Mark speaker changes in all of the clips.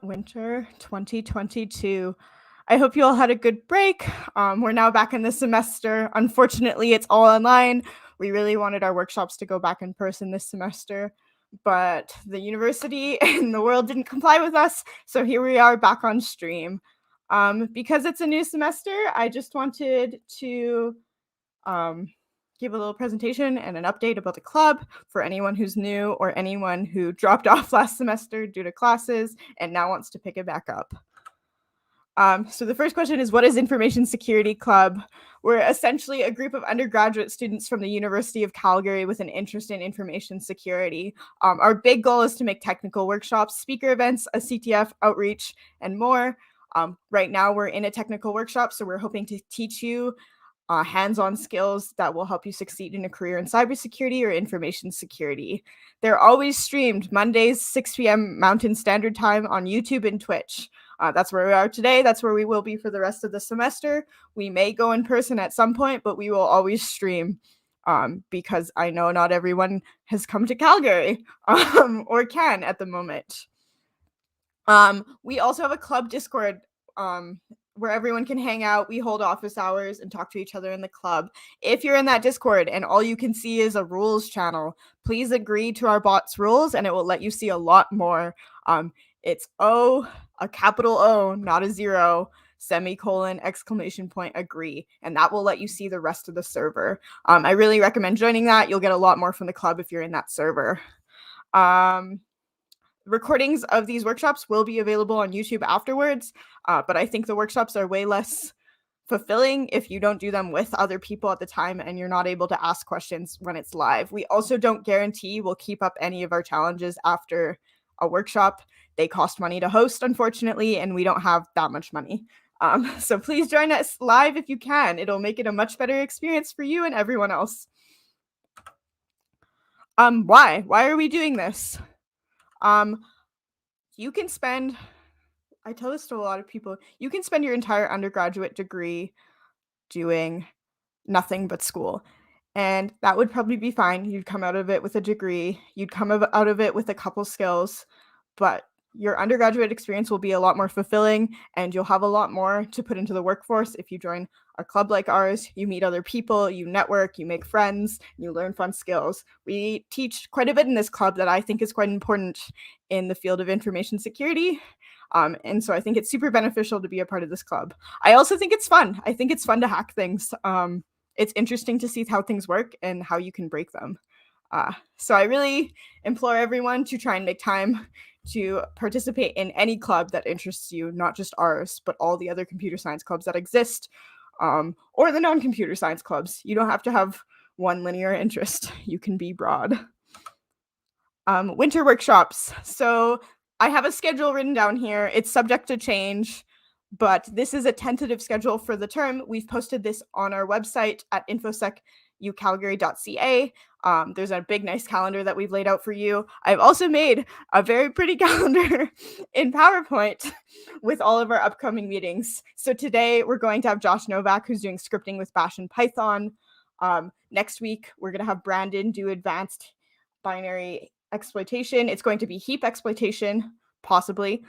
Speaker 1: Winter 2022. I hope you all had a good break. We're now back in the semester. Unfortunately, it's all online. We really wanted our workshops to go back in person this semester, but the university and the world didn't comply with us, so here we are back on stream. Because it's a new semester, I just wanted to give a little presentation and an update about the club for anyone who's new or anyone who dropped off last semester due to classes and now wants to pick it back up. So the first question is, what is Information Security Club? We're essentially a group of undergraduate students from the University of Calgary with an interest in information security. Our big goal is to make technical workshops, speaker events, a CTF, outreach, and more. Right now we're in a technical workshop, so we're hoping to teach you hands-on skills that will help you succeed in a career in cybersecurity or information security. They're always streamed Mondays, 6 p.m. Mountain Standard Time on YouTube and Twitch. That's where we are today. That's where we will be for the rest of the semester. We may go in person at some point, but we will always stream because I know not everyone has come to Calgary or can at the moment. We also have a club Discord where everyone can hang out. We hold office hours and talk to each other in the club. If you're in that Discord and all you can see is a rules channel, please agree to our bot's rules and it will let you see a lot more. It's O, a capital O, not a zero, semicolon, exclamation point, agree. And that will let you see the rest of the server. I really recommend joining that. You'll get a lot more from the club if you're in that server. Recordings of these workshops will be available on YouTube afterwards, but I think the workshops are way less fulfilling if you don't do them with other people at the time and you're not able to ask questions when it's live. We also don't guarantee we'll keep up any of our challenges after a workshop. They cost money to host, unfortunately, and we don't have that much money. So please join us live if you can. It'll make it a much better experience for you and everyone else. Why are we doing this? You can spend, I tell this to a lot of people, you can spend your entire undergraduate degree doing nothing but school. And that would probably be fine. You'd come out of it with a degree, you'd come out of it with a couple skills, but your undergraduate experience will be a lot more fulfilling and you'll have a lot more to put into the workforce if you join a club like ours. You meet other people, you network, you make friends, you learn fun skills. We teach quite a bit in this club that I think is quite important in the field of information security. And so I think it's super beneficial to be a part of this club. I also think it's fun. I think it's fun to hack things. It's interesting to see how things work and how you can break them. So I really implore everyone to try and make time to participate in any club that interests you, not just ours, but all the other computer science clubs that exist, or the non-computer science clubs. You don't have to have one linear interest. You can be broad. Winter workshops. So I have a schedule written down here. It's subject to change, but this is a tentative schedule for the term. We've posted this on our website at infosecucalgary.ca. There's a big, nice calendar that we've laid out for you. I've also made a very pretty calendar in PowerPoint with all of our upcoming meetings. So today we're going to have Josh Novak, who's doing scripting with Bash and Python. Next week, we're going to have Brandon do advanced binary exploitation. It's going to be heap exploitation, possibly.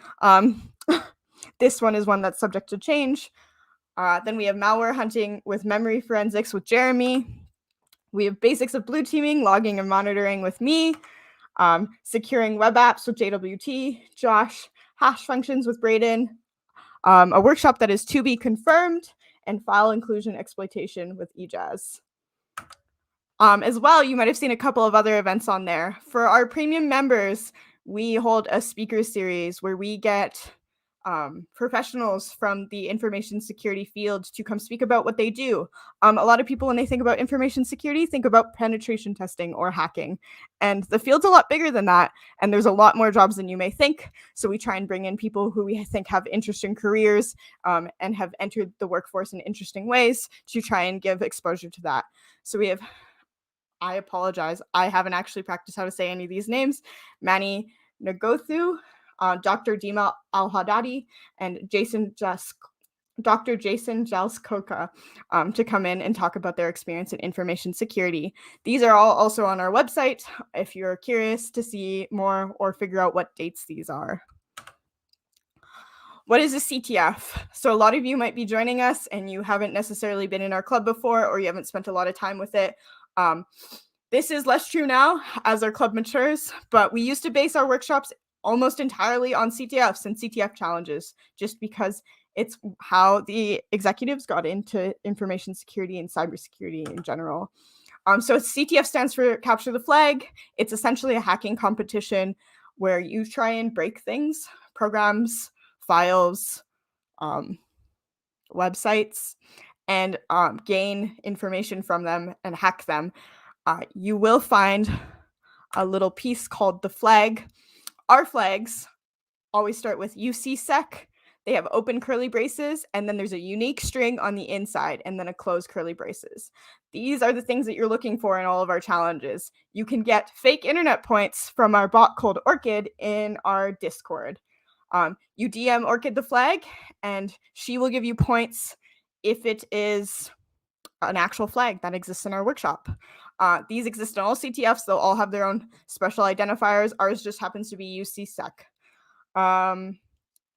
Speaker 1: This one is one that's subject to change. Then we have malware hunting with memory forensics with Jeremy. We have basics of blue teaming, logging and monitoring with me. Securing web apps with JWT, Josh. Hash functions with Braden. A workshop that is to be confirmed. And file inclusion exploitation with eJazz. As well, you might have seen a couple of other events on there. For our premium members, we hold a speaker series where we get professionals from the information security field to come speak about what they do. A lot of people, when they think about information security, think about penetration testing or hacking. And the field's a lot bigger than that. And there's a lot more jobs than you may think. So we try and bring in people who we think have interesting careers and have entered the workforce in interesting ways to try and give exposure to that. So we have, I apologize, I haven't actually practiced how to say any of these names, Manny Ngothu, Dr. Dima Al-Haddadi, and Dr. Jason Jalskoka to come in and talk about their experience in information security. These are all also on our website if you're curious to see more or figure out what dates these are. What is a CTF? So a lot of you might be joining us and you haven't necessarily been in our club before, or you haven't spent a lot of time with it. This is less true now as our club matures, but we used to base our workshops almost entirely on CTFs and CTF challenges, just because it's how the executives got into information security and cybersecurity in general. So CTF stands for Capture the Flag. It's essentially a hacking competition where you try and break things, programs, files, websites, and gain information from them and hack them. You will find a little piece called the flag. Our flags always start with UCSec. They have open curly braces, and then there's a unique string on the inside, and then a closed curly braces. These are the things that you're looking for in all of our challenges. You can get fake internet points from our bot called Orchid in our Discord. You DM Orchid the flag, and she will give you points if it is an actual flag that exists in our workshop. These exist in all CTFs. They'll all have their own special identifiers. Ours just happens to be UCSec.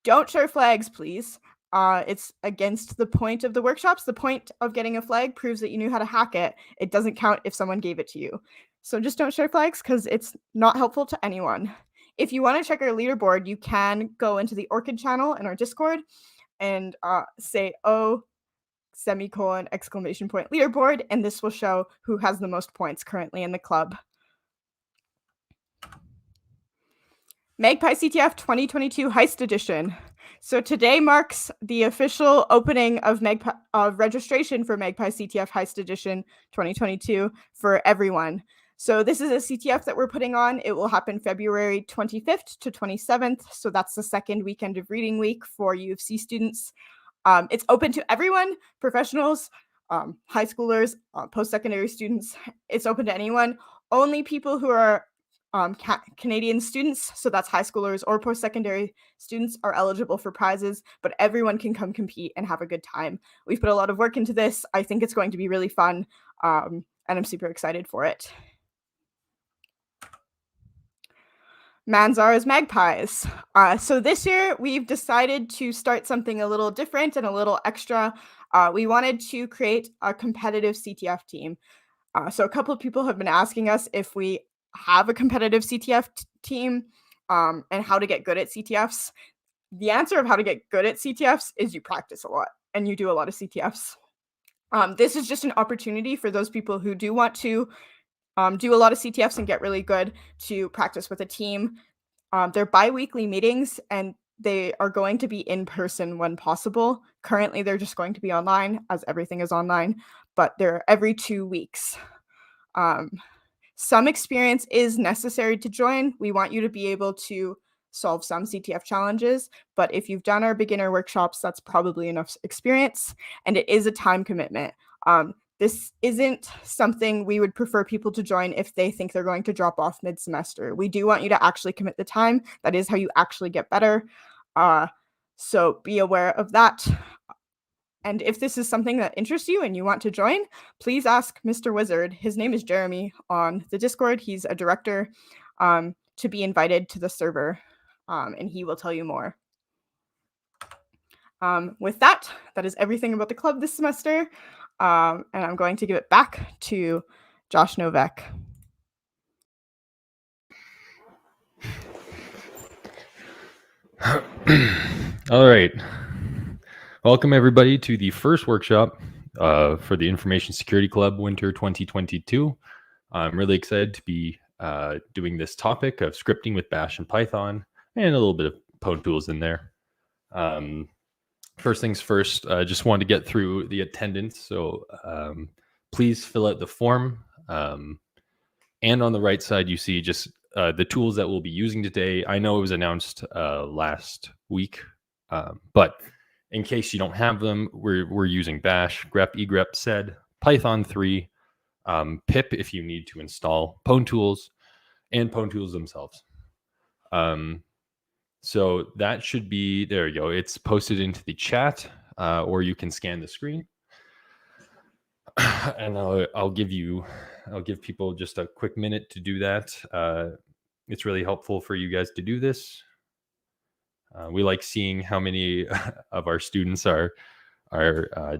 Speaker 1: Don't share flags, please. It's against the point of the workshops. The point of getting a flag proves that you knew how to hack it. It doesn't count if someone gave it to you. So just don't share flags because it's not helpful to anyone. If you want to check our leaderboard, you can go into the Orchid channel in our Discord and say, oh, semicolon, exclamation point leaderboard, and this will show who has the most points currently in the club. Magpie CTF 2022 Heist Edition. So today marks the official opening of registration for Magpie CTF Heist Edition 2022 for everyone. So this is a CTF that we're putting on. It will happen February 25th to 27th. So that's the second weekend of reading week for U of C students. It's open to everyone, professionals, high schoolers, post-secondary students. It's open to anyone. Only people who are Canadian students, so that's high schoolers or post-secondary students, are eligible for prizes, but everyone can come compete and have a good time. We've put a lot of work into this. I think it's going to be really fun, and I'm super excited for it. Manzara's Magpies. So this year we've decided to start something a little different and a little extra. We wanted to create a competitive CTF team. So a couple of people have been asking us if we have a competitive CTF team and how to get good at CTFs. The answer of how to get good at CTFs is you practice a lot and you do a lot of CTFs. This is just an opportunity for those people who do want to do a lot of CTFs and get really good to practice with a team. They're bi-weekly meetings and they are going to be in person when possible. Currently, they're just going to be online as everything is online, but they're every 2 weeks. Some experience is necessary to join. We want you to be able to solve some CTF challenges, but if you've done our beginner workshops, that's probably enough experience, and it is a time commitment. This isn't something we would prefer people to join if they think they're going to drop off mid-semester. We do want you to actually commit the time. That is how you actually get better. So be aware of that. And if this is something that interests you and you want to join, please ask Mr. Wizard. His name is Jeremy on the Discord. He's a director to be invited to the server, and he will tell you more. With that, that is everything about the club this semester. And I'm going to give it back to Josh Novak.
Speaker 2: All right. Welcome, everybody, to the first workshop for the Information Security Club Winter 2022. I'm really excited to be doing this topic of scripting with Bash and Python and a little bit of Pwntools in there. First things first, I just wanted to get through the attendance. So please fill out the form. And on the right side, you see just the tools that we'll be using today. I know it was announced last week, but in case you don't have them, we're using Bash, Grep, egrep, sed, Python 3, pip if you need to install Pwntools, and Pwntools themselves. So that should be, there you go. It's posted into the chat, or you can scan the screen. And I'll give people just a quick minute to do that. It's really helpful for you guys to do this. We like seeing how many of our students are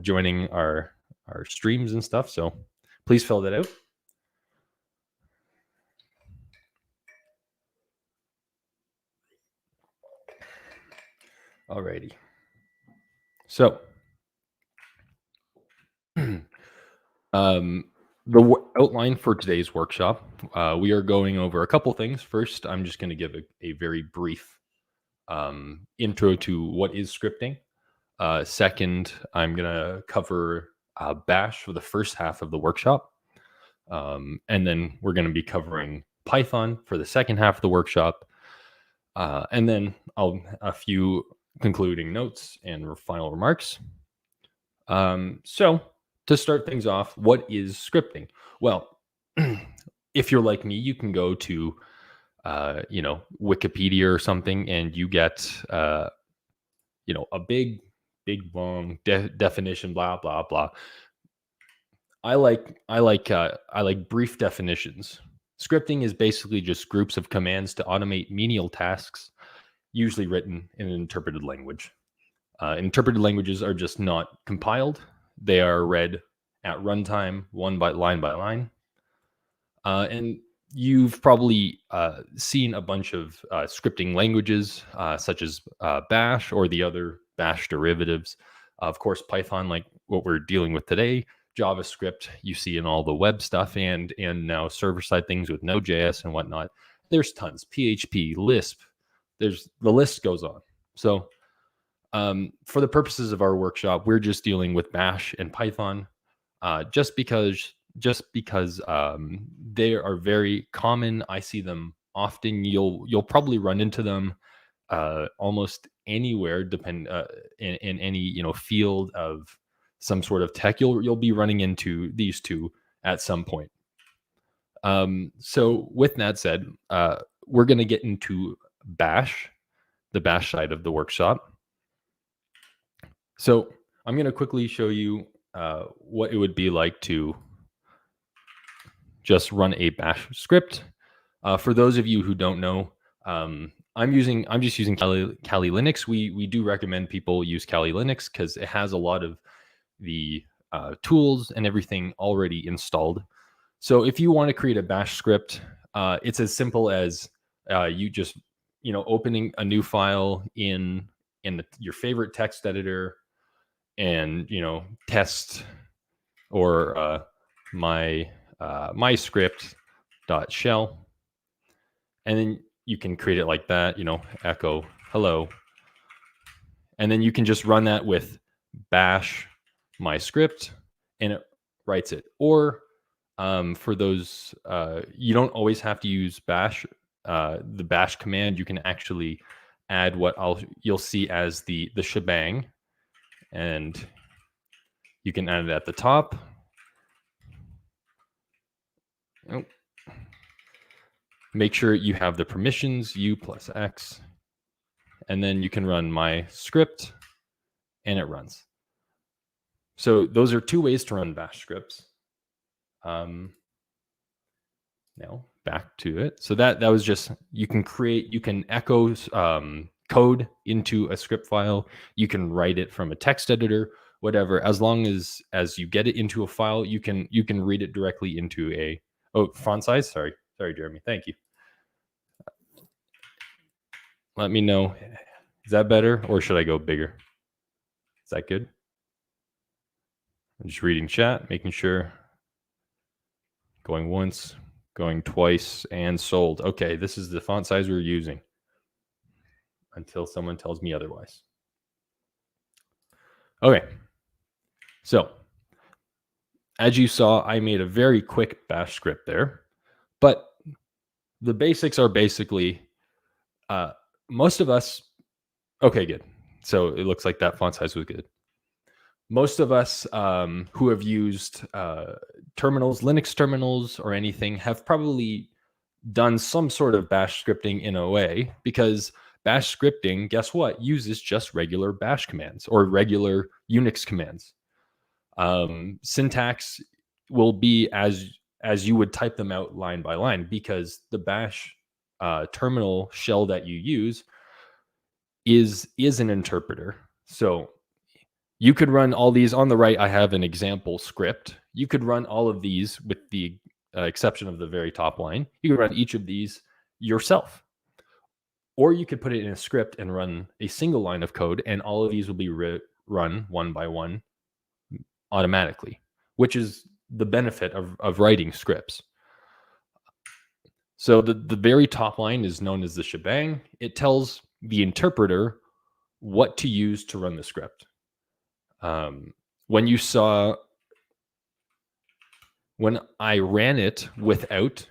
Speaker 2: joining our streams and stuff. So please fill that out. Alrighty. So the outline for today's workshop, we are going over a couple things. First, I'm just going to give a very brief intro to what is scripting. Second, I'm going to cover Bash for the first half of the workshop. And then we're going to be covering Python for the second half of the workshop. And then a few concluding notes and final remarks. So to start things off, what is scripting? Well, if you're like me, you can go to Wikipedia or something, and you get a big long definition, blah blah blah. I like brief definitions. Scripting is basically just groups of commands to automate menial tasks, usually written in an interpreted language. Interpreted languages are just not compiled. They are read at runtime, line by line. And you've probably seen a bunch of scripting languages, such as Bash or the other Bash derivatives. Of course, Python, like what we're dealing with today, JavaScript, you see in all the web stuff, and now server-side things with Node.js and whatnot. There's tons. PHP, Lisp. The list goes on. So for the purposes of our workshop, we're just dealing with Bash and Python, just because they are very common. I see them often. You'll probably run into them almost anywhere, in any field of some sort of tech. You'll be running into these two at some point. So with that said, we're going to get into Bash, the Bash side of the workshop. So I'm going to quickly show you what it would be like to just run a Bash script. For those of you who don't know, I'm just using Kali Linux. We do recommend people use Kali Linux because it has a lot of the tools and everything already installed. So if you want to create a Bash script, it's as simple as you just opening a new file in your favorite text editor, and test or my script.shell, and then you can create it like that, echo hello, and then you can just run that with bash my script and it writes it. Or for those, you don't always have to use bash, the bash command. You can actually add what you'll see as the shebang, and you can add it at the top. Oh. Make sure you have the permissions, u plus x, and then you can run my script and it runs. So those are two ways to run Bash scripts. Now back to it. So that was just, you can echo code into a script file. You can write it from a text editor, whatever. As long as you get it into a file, you can read it directly into a font size. Sorry, Jeremy. Thank you. Let me know. Is that better, or should I go bigger? Is that good? I'm just reading chat, making sure. Going once, going twice, and sold. Okay, this is the font size we're using until someone tells me otherwise. Okay, so as you saw, I made a very quick Bash script there, but the basics are basically most of us. Okay, good. So it looks like that font size was good. Most of us who have used terminals, Linux terminals or anything, have probably done some sort of Bash scripting in a way, because Bash scripting, guess what, uses just regular Bash commands or regular Unix commands. Syntax will be as you would type them out line by line, because the Bash terminal shell that you use is an interpreter. So you could run all these. On the right, I have an example script. You could run all of these with the exception of the very top line. You could run each of these yourself. Or you could put it in a script and run a single line of code, and all of these will be run one by one automatically, which is the benefit of writing scripts. So the very top line is known as the shebang. It tells the interpreter what to use to run the script. When I ran it without,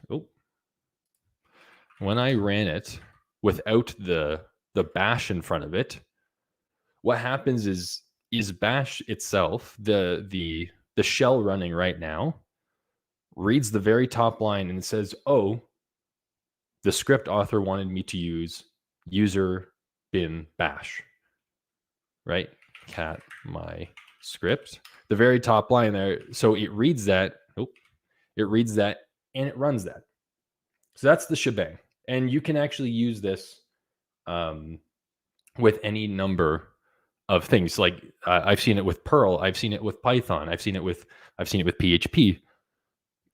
Speaker 2: the bash in front of it, what happens is bash itself, the shell running right now, reads the very top line and says, oh, the script author wanted me to use user bin bash, right? Cat my script, the very top line there. So it reads that, and it runs that. So that's the shebang. And you can actually use this with any number of things. Like I've seen it with Perl, I've seen it with Python, I've seen it with PHP.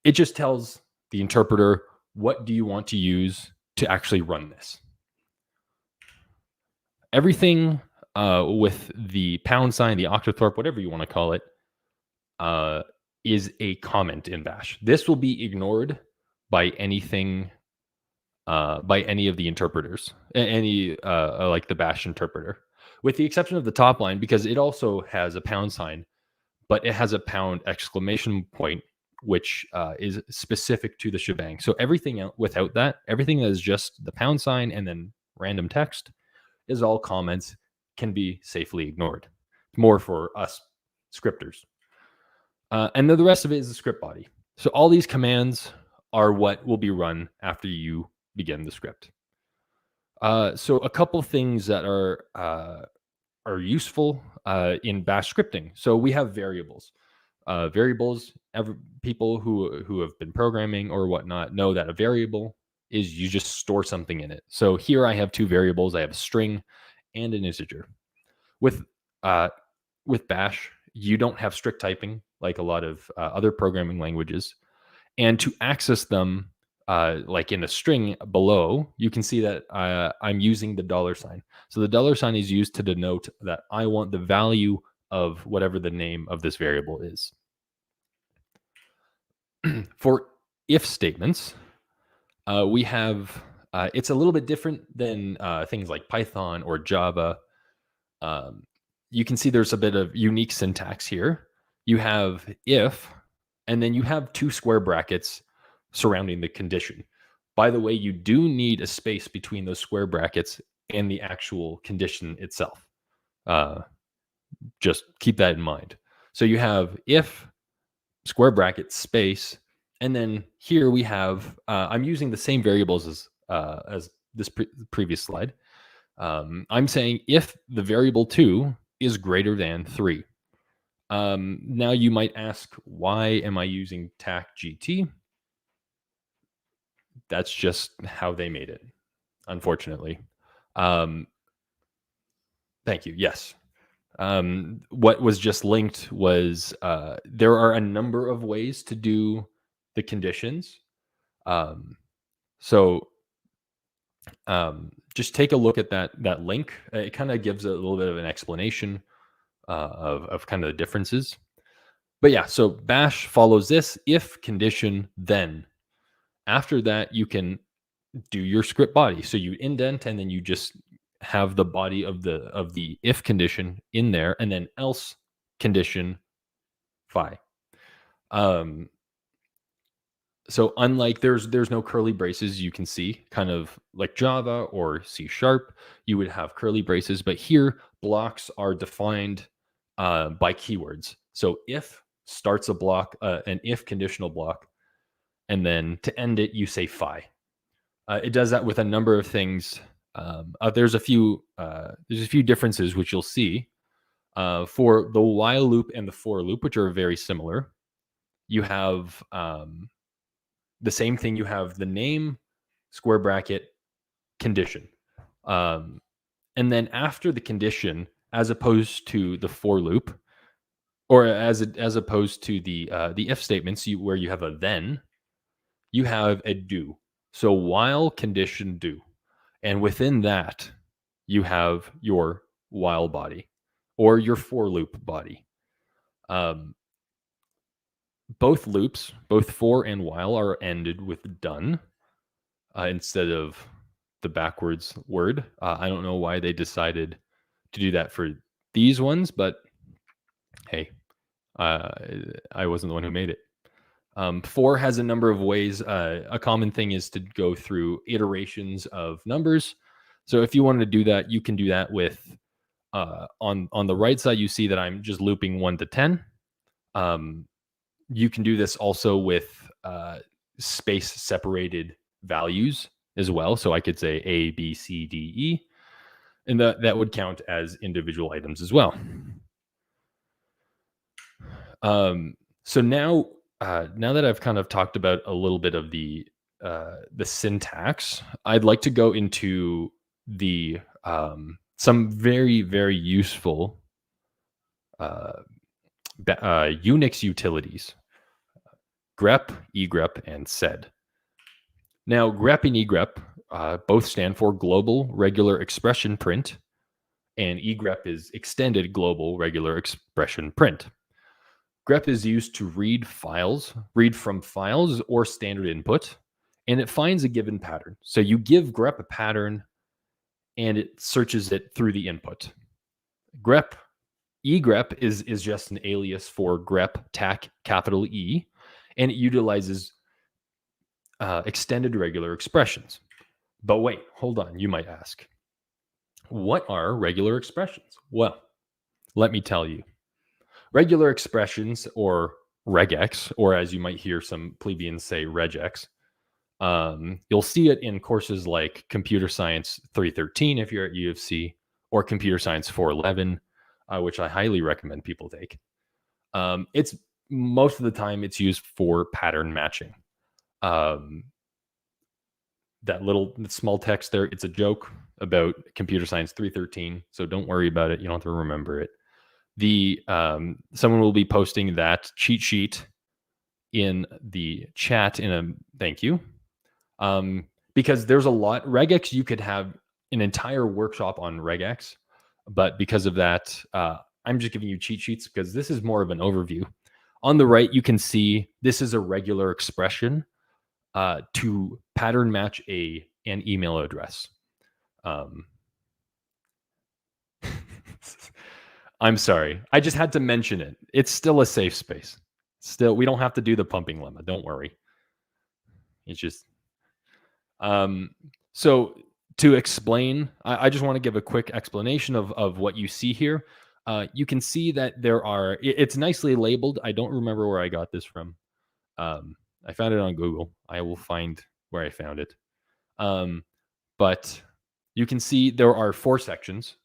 Speaker 2: It just tells the interpreter, what do you want to use to actually run this? Everything with the pound sign, the octothorpe, whatever you want to call it, is a comment in bash. This will be ignored by anything, by any of the interpreters, like the bash interpreter, with the exception of the top line, because it also has a pound sign, but it has a pound exclamation point, which is specific to the shebang. So everything else without that, everything that is just the pound sign and then random text, is all comments, can be safely ignored. More for us scripters. And then the rest of it is the script body. So all these commands are what will be run after you begin the script. So a couple things that are useful in bash scripting. So we have variables. Variables, people who have been programming or whatnot know that a variable is you just store something in it. So here I have two variables. I have a string and an integer. With bash, you don't have strict typing like a lot of other programming languages. And to access them, like in a string below, you can see that I'm using the $sign. So the $sign is used to denote that I want the value of whatever the name of this variable is. For if statements, we have, it's a little bit different than things like Python or Java. You can see there's a bit of unique syntax here. You have if, and then you have two square brackets surrounding the condition. By the way, you do need a space between those square brackets and the actual condition itself. Just keep that in mind. So you have if, square bracket, space, and then here we have, I'm using the same variables as this previous slide. I'm saying if the variable 2 is greater than 3. Now you might ask, why am I using TAC-GT? That's just how they made it, unfortunately. Thank you. Yes. What was just linked was there are a number of ways to do the conditions. Just take a look at that link. It kind of gives a little bit of an explanation of kind of the differences. But yeah, so bash follows this: if condition, then. After that, you can do your script body. So you indent, and then you just have the body of the if condition in there, and then else condition phi. So unlike there's no curly braces, you can see, kind of like Java or C#, you would have curly braces, but here blocks are defined by keywords. So if starts a block, an if conditional block, and then to end it, you say phi. It does that with a number of things. There's a few differences which you'll see. For the while loop and the for loop, which are very similar, you have the same thing. You have the name, square bracket, condition. And then after the condition, as opposed to the for loop, or as opposed to the if statements where you have a then, you have a do. So while condition do. And within that, you have your while body or your for loop body. Both loops, both for and while, are ended with done instead of the backwards word. I don't know why they decided to do that for these ones, but hey, I wasn't the one who made it. For has a number of ways. A common thing is to go through iterations of numbers. So if you wanted to do that, you can do that with on the right side. You see that I'm just looping 1 to 10. You can do this also with space separated values as well. So I could say A, B, C, D, E, and that would count as individual items as well. So now that I've kind of talked about a little bit of the syntax, I'd like to go into the some very, very useful Unix utilities: grep, egrep, and sed. Now, grep and egrep both stand for Global Regular Expression Print, and egrep is Extended Global Regular Expression Print. Grep is used to read from files or standard input, and it finds a given pattern. So you give grep a pattern, and it searches it through the input. Egrep is just an alias for grep tac capital E, and it utilizes extended regular expressions. But wait, hold on, you might ask. What are regular expressions? Well, let me tell you. Regular expressions, or regex, or as you might hear some plebeians say, regex, you'll see it in courses like Computer Science 313 if you're at U of C, or Computer Science 411, which I highly recommend people take. It's most of the time it's used for pattern matching. That little small text there, it's a joke about Computer Science 313, so don't worry about it. You don't have to remember it. Someone will be posting that cheat sheet in the chat in a thank you. Because there's a lot regex, you could have an entire workshop on regex, but because of that, I'm just giving you cheat sheets because this is more of an overview. On the right, you can see this is a regular expression to pattern match an email address. I'm sorry. I just had to mention it. It's still a safe space. Still, we don't have to do the pumping lemma. Don't worry. It's just... so to explain, I just want to give a quick explanation of what you see here. You can see that it's nicely labeled. I don't remember where I got this from. I found it on Google. I will find where I found it. But you can see there are 5 sections,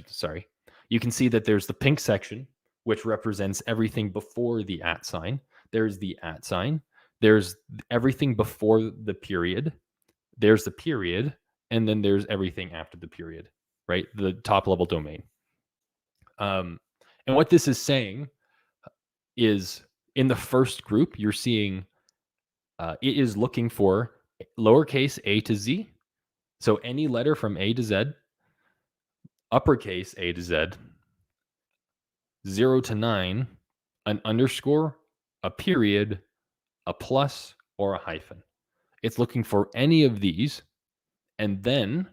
Speaker 2: sorry. You can see that there's the pink section, which represents everything before the @ sign. There's the @ sign. There's everything before the period. There's the period. And then there's everything after the period, right? The top level domain. And what this is saying is in the first group, you're seeing it is looking for lowercase a to z. So any letter from A to Z, uppercase A to Z, 0 to 9, an underscore, a period, a plus, or a hyphen. It's looking for any of these, and then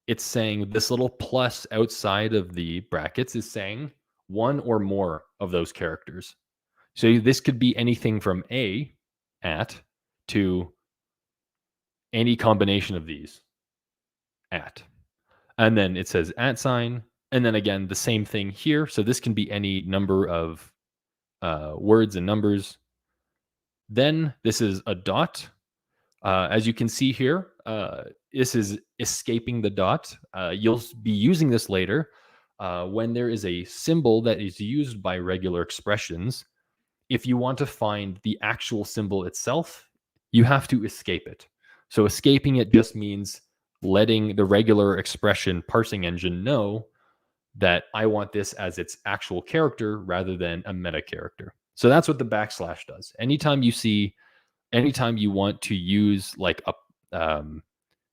Speaker 2: it's saying this little plus outside of the brackets is saying one or more of those characters. So this could be anything from A at to any combination of these at. And then it says @ sign. And then again, the same thing here. So this can be any number of words and numbers. Then this is a dot. As you can see here, this is escaping the dot. You'll be using this later when there is a symbol that is used by regular expressions. If you want to find the actual symbol itself, you have to escape it. So escaping it just means letting the regular expression parsing engine know that I want this as its actual character rather than a meta character. So that's what the backslash does. Anytime you want to use like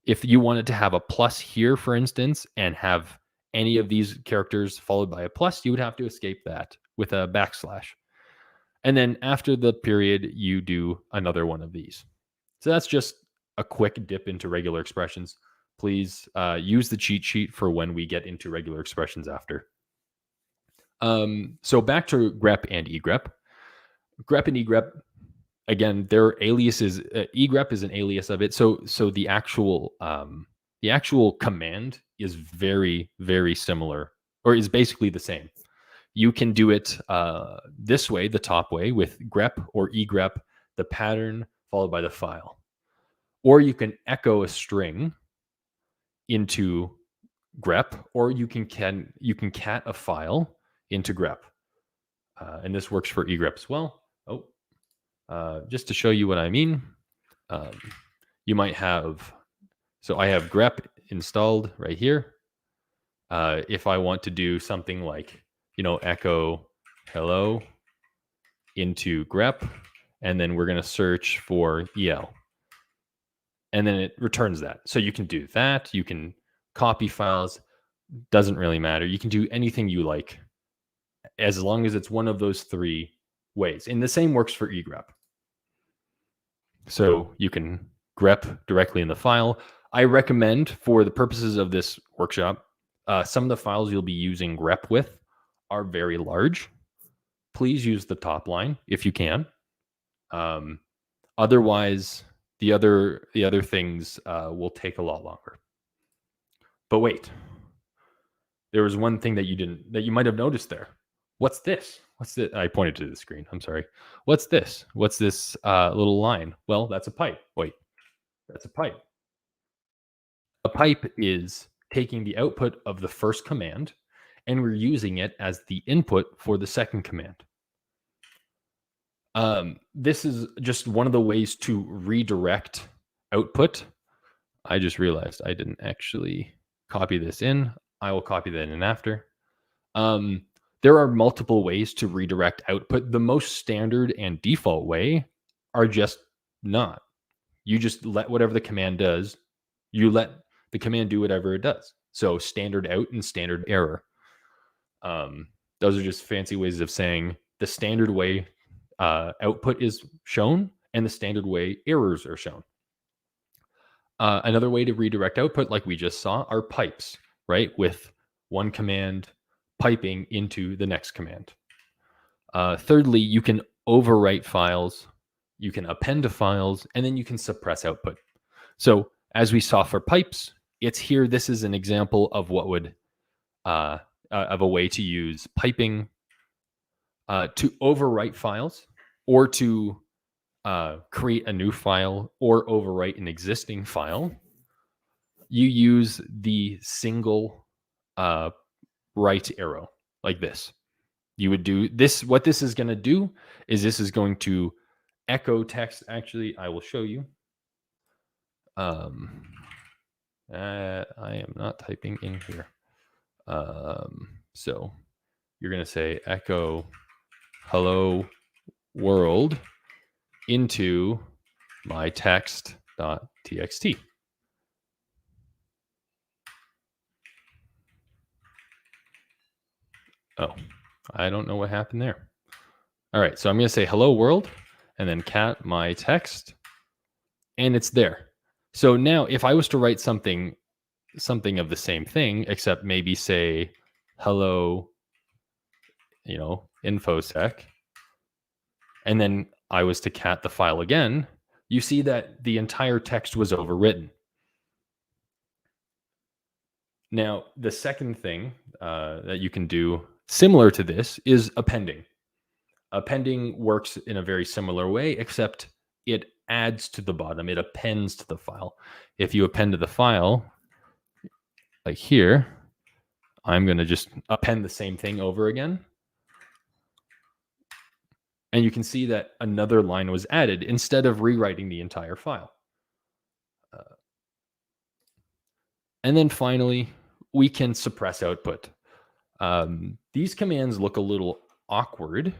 Speaker 2: if you wanted to have a plus here, for instance, and have any of these characters followed by a plus, you would have to escape that with a backslash. And then after the period, you do another one of these. So that's just a quick dip into regular expressions. Please use the cheat sheet for when we get into regular expressions after. So back to grep and egrep. Grep and egrep, again, their aliases. Egrep is an alias of it. So the actual command is very, very similar, or is basically the same. You can do it this way, the top way, with grep or egrep, the pattern followed by the file. Or you can echo a string into grep, or you can cat a file into grep. And this works for egrep as well. Just to show you what I mean, you might have, so I have grep installed right here. If I want to do something like, echo hello into grep, and then we're going to search for el. And then it returns that. So you can do that. You can copy files. Doesn't really matter. You can do anything you like as long as it's one of those three ways. And the same works for egrep. So you can grep directly in the file. I recommend, for the purposes of this workshop, some of the files you'll be using grep with are very large. Please use the top line if you can. Otherwise, the other things will take a lot longer. But wait, there was one thing that you might have noticed there. What's this? I pointed to the screen. I'm sorry. What's this? What's this little line? Well, that's a pipe. Wait, that's a pipe. A pipe is taking the output of the first command, and we're using it as the input for the second command. This is just one of the ways to redirect output. I just realized I didn't actually copy this in. I will copy that in after. There are multiple ways to redirect output. The most standard and default way are just not. You just let whatever the command does, you let the command do whatever it does. So standard out and standard error. Those are just fancy ways of saying the standard way output is shown and the standard way errors are shown. Another way to redirect output, like we just saw, are pipes, right? With one command piping into the next command. Thirdly, you can overwrite files, you can append to files, and then you can suppress output. So as we saw for pipes, it's here. This is an example of what would of a way to use piping to overwrite files, or to create a new file, or overwrite an existing file. You use the single right arrow like this. You would do this. What this is going to do is this is going to echo text. Actually, I will show you. I am not typing in here. So you're going to say echo hello world into my text.txt. Oh, I don't know what happened there. All right, so I'm going to say hello world and then cat my text, and it's there. So now if I was to write something of the same thing, except maybe say hello, infosec, and then I was to cat the file again, you see that the entire text was overwritten. Now, the second thing that you can do similar to this is appending. Appending works in a very similar way, except it adds to the bottom. It appends to the file. If you append to the file, like here, I'm going to just append the same thing over again. And you can see that another line was added instead of rewriting the entire file. And then finally, we can suppress output. These commands look a little awkward.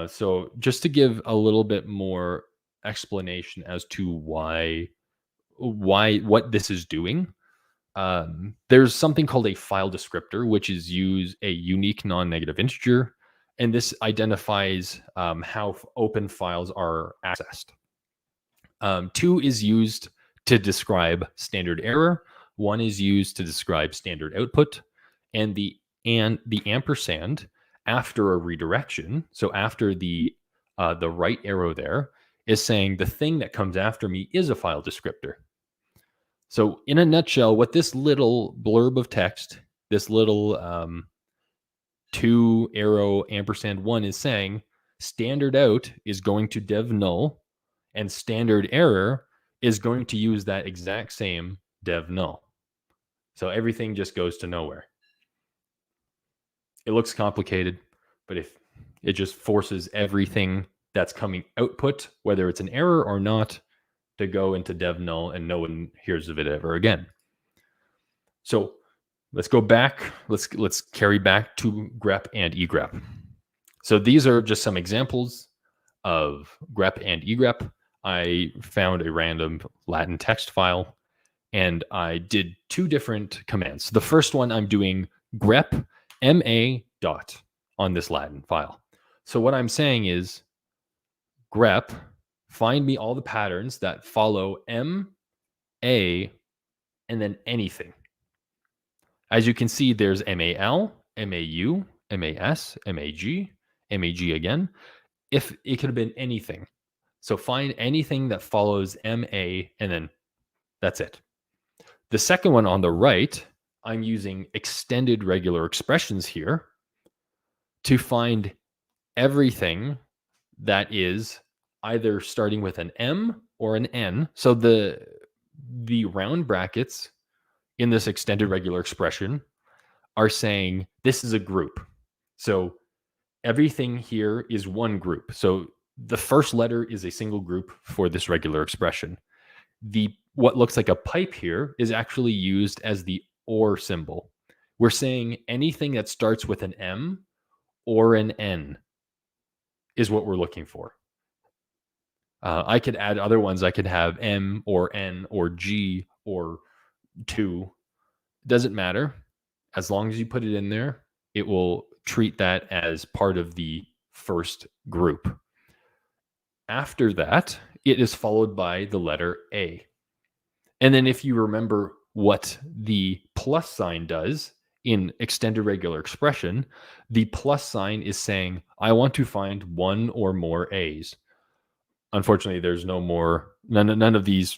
Speaker 2: So just to give a little bit more explanation as to why what this is doing, there's something called a file descriptor, which is a unique non-negative integer, and this identifies how open files are accessed. 2 is used to describe standard error. 1 is used to describe standard output, and the ampersand after a redirection. So after the right arrow there is saying the thing that comes after me is a file descriptor. So in a nutshell, what this little blurb of text, this little 2 arrow ampersand 1 is saying, standard out is going to dev null, and standard error is going to use that exact same dev null. So everything just goes to nowhere. It looks complicated, but if it just forces everything that's coming output, whether it's an error or not, to go into dev null, and no one hears of it ever again. So let's go back. Let's carry back to grep and egrep. So these are just some examples of grep and egrep. I found a random Latin text file, and I did 2 different commands. The first one, I'm doing grep ma dot on this Latin file. So what I'm saying is, grep, find me all the patterns that follow m, a, and then anything. As you can see, there's mal, mau, mas, mag again. If it could have been anything. So find anything that follows ma, and then that's it. The second one on the right, I'm using extended regular expressions here to find everything that is either starting with an M or an N. So the round brackets in this extended regular expression are saying this is a group. So everything here is one group. So the first letter is a single group for this regular expression. What looks like a pipe here is actually used as the OR symbol. We're saying anything that starts with an M or an N is what we're looking for. I could add other ones. I could have M or N or G or 2. Doesn't matter. As long as you put it in there, it will treat that as part of the first group. After that, it is followed by the letter A. And then if you remember what the plus sign does in extended regular expression, the plus sign is saying, I want to find 1 or more A's. Unfortunately, there's none of these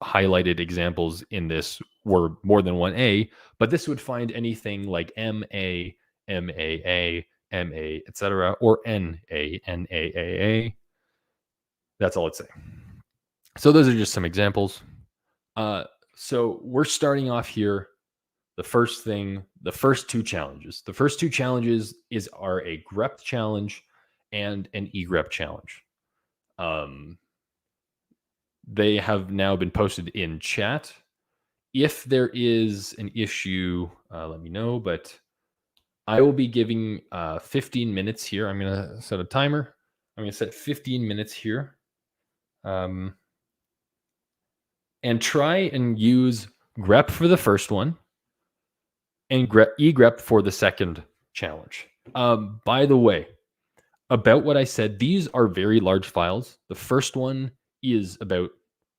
Speaker 2: highlighted examples in this were more than 1 A, but this would find anything like MA, MAA, MA, etc., or NA, NAAA. That's all it's saying. So those are just some examples. So we're starting off here. The first 2 challenges. The first 2 challenges are a grep challenge and an egrep challenge. They have now been posted in chat. If there is an issue, let me know, but I will be giving 15 minutes here. I'm going to set a timer. I'm going to set 15 minutes here. And try and use grep for the first one and egrep for the second challenge. By the way, about what I said, these are very large files. The first one is about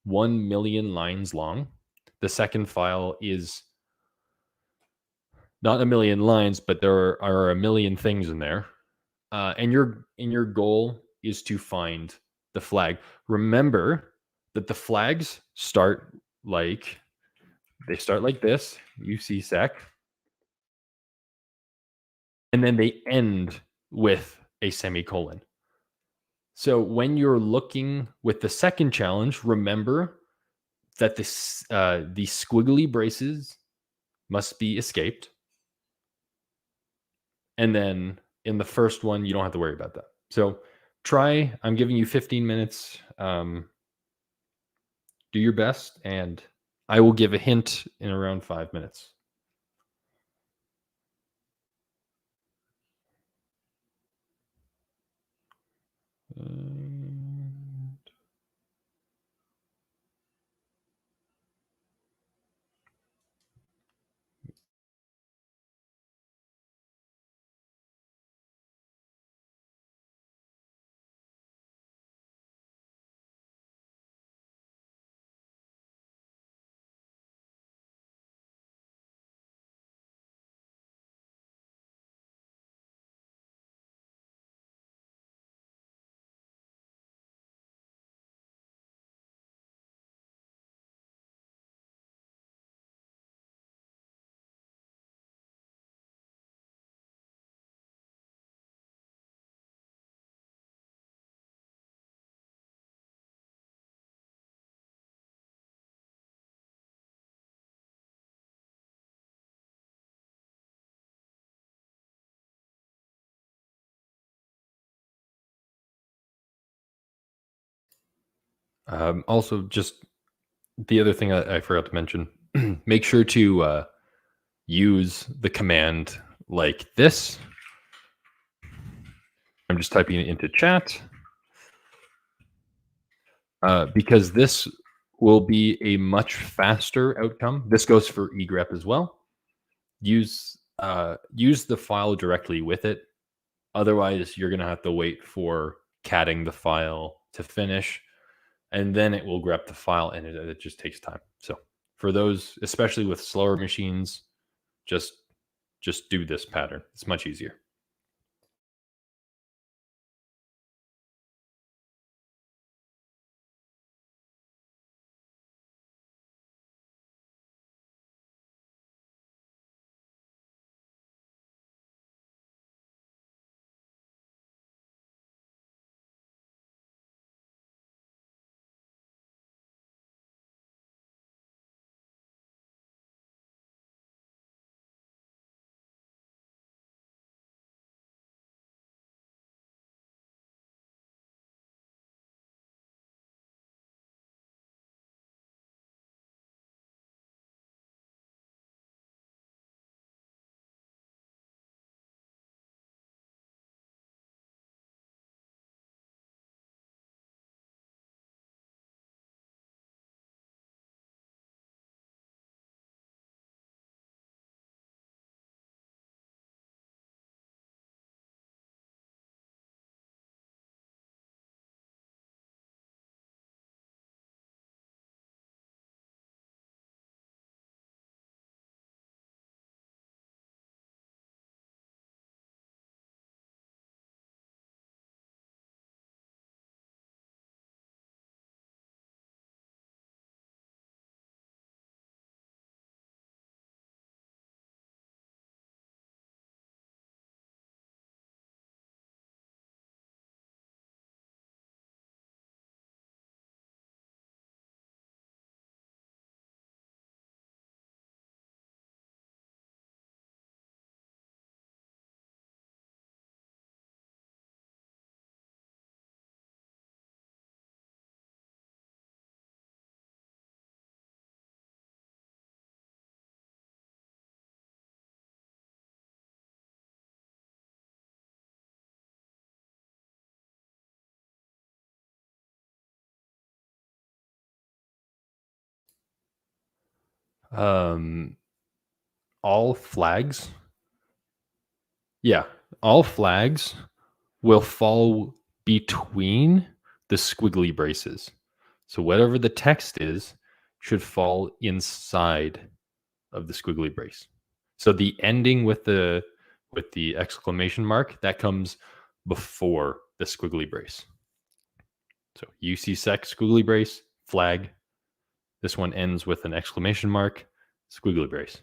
Speaker 2: 1 million lines long. The second file is not a million lines, but there are a million things in there. And your goal is to find the flag. Remember that the flags start like this, UC-sec, and then they end with a semicolon. So when you're looking with the second challenge, remember that the squiggly braces must be escaped. And then in the first one, you don't have to worry about that. So try, I'm giving you 15 minutes. Do your best, and I will give a hint in around 5 minutes. And also, just the other thing I forgot to mention, make sure to use the command like this. I'm just typing it into chat because this will be a much faster outcome. This goes for egrep as well. Use the file directly with it. Otherwise, you're going to have to wait for catting the file to finish, and then it will grep the file, and it just takes time. So for those, especially with slower machines, just do this pattern. It's much easier. All flags, all flags will fall between the squiggly braces. So whatever the text is should fall inside of the squiggly brace. So the ending with the exclamation mark, that comes before the squiggly brace. So UC sec squiggly brace, flag. This one ends with an exclamation mark, squiggly brace.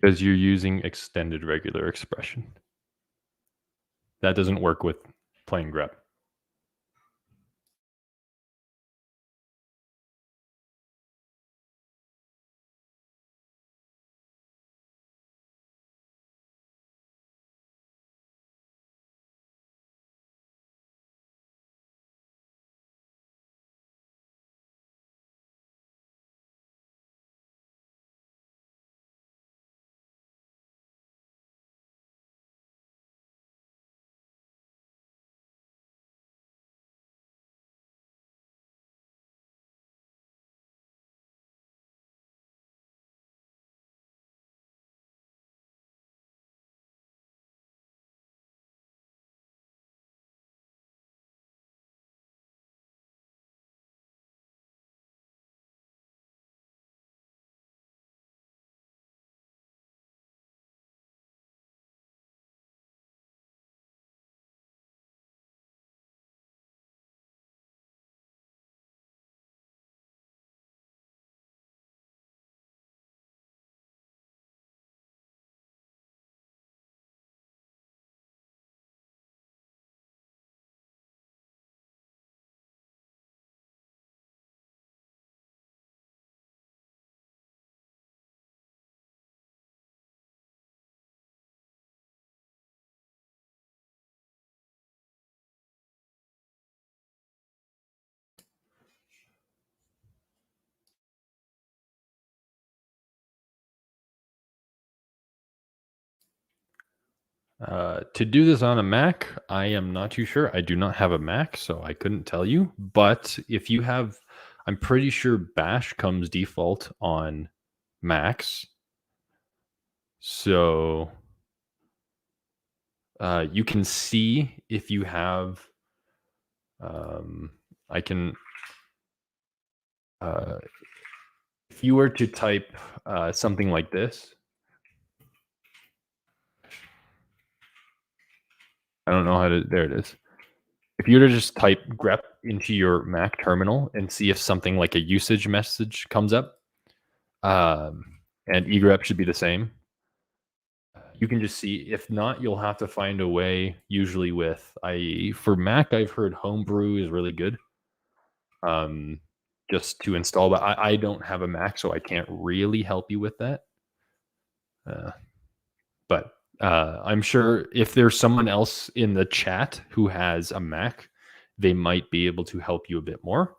Speaker 2: Because you're using extended regular expression. That doesn't work with plain grep. To do this on a Mac, I am not too sure. I do not have a Mac, so I couldn't tell you. But if you have, I'm pretty sure Bash comes default on Macs. So you can see if you have, I can, if you were to type something like this, I don't know how to, there it is. If you were to just type grep into your Mac terminal and see if something like a usage message comes up, and egrep should be the same, you can just see. If not, you'll have to find a way, usually with, for Mac, I've heard Homebrew is really good, just to install, but I don't have a Mac, so I can't really help you with that. But I'm sure if there's someone else in the chat who has a Mac, they might be able to help you a bit more.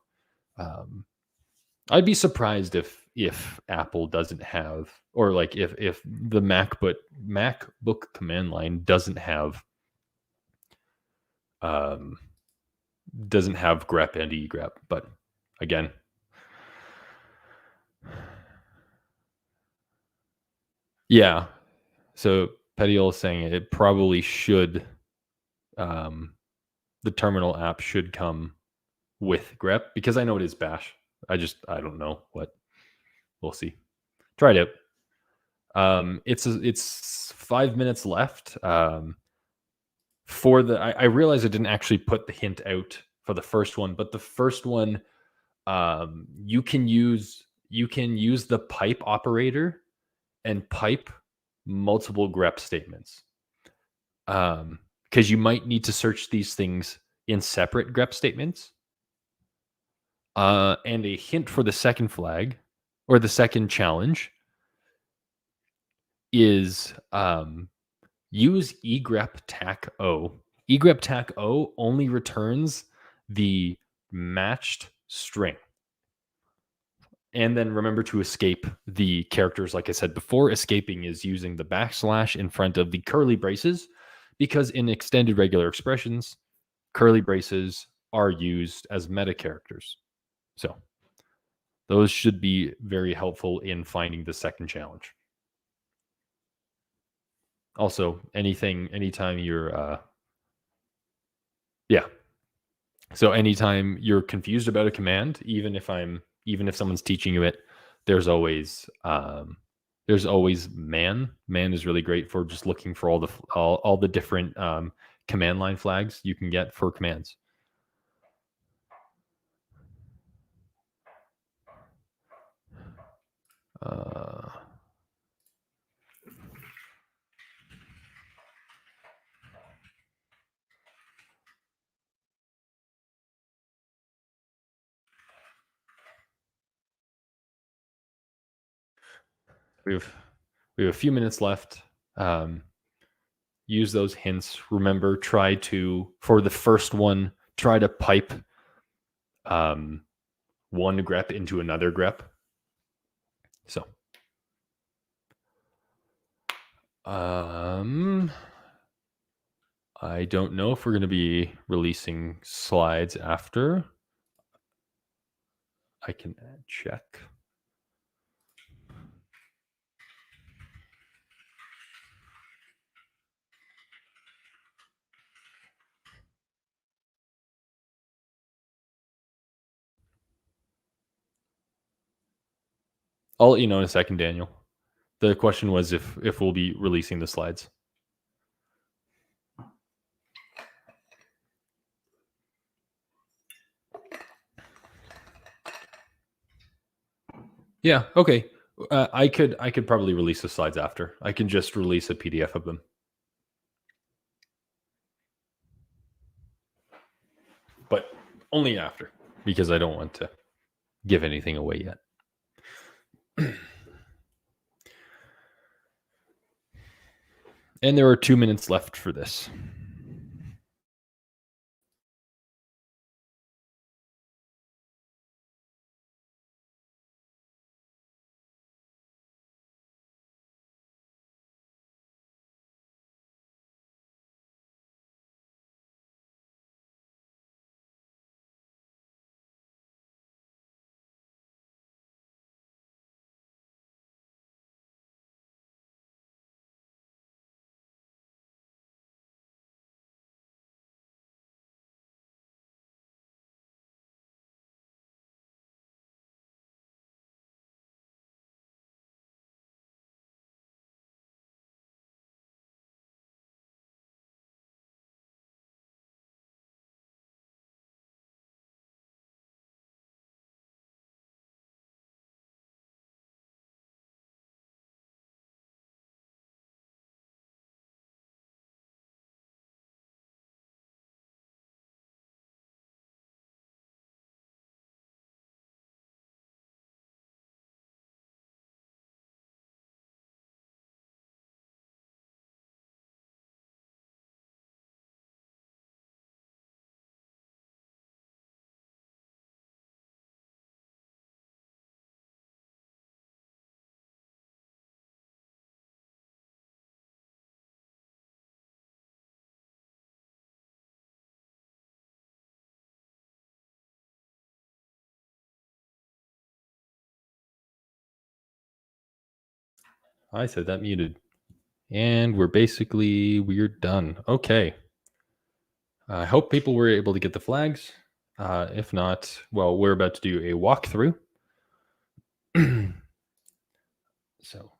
Speaker 2: I'd be surprised if Apple doesn't have, or like if the MacBook command line doesn't have grep and egrep. But again, yeah. So Petiol is saying it probably should, the terminal app should come with grep, because I know it is Bash. I don't know what. We'll see. Try it out. It's 5 minutes left. For the, I realize I didn't actually put the hint out for the first one, but the first one, you can use the pipe operator and pipe multiple grep statements, because you might need to search these things in separate grep statements. And a hint for the second flag, or the second challenge, is use egrep tac o. Egrep tac o only returns the matched string. And then remember to escape the characters. Like I said before, escaping is using the backslash in front of the curly braces, because in extended regular expressions, curly braces are used as meta characters. So those should be very helpful in finding the second challenge. Also, anytime you're, yeah. So anytime you're confused about a command, even if someone's teaching you it, there's always man. Man is really great for just looking for all the different command line flags you can get for commands. We have a few minutes left. Use those hints. Remember, for the first one, try to pipe one grep into another grep. So, I don't know if we're going to be releasing slides after. I can check. I'll let you know in a second, Daniel. The question was if we'll be releasing the slides. Yeah, okay. I could probably release the slides after. I can just release a PDF of them. But only after, because I don't want to give anything away yet. And there are 2 minutes left for this. I said that muted. And we're done. Okay. I hope people were able to get the flags. If not, well, we're about to do a walkthrough. So,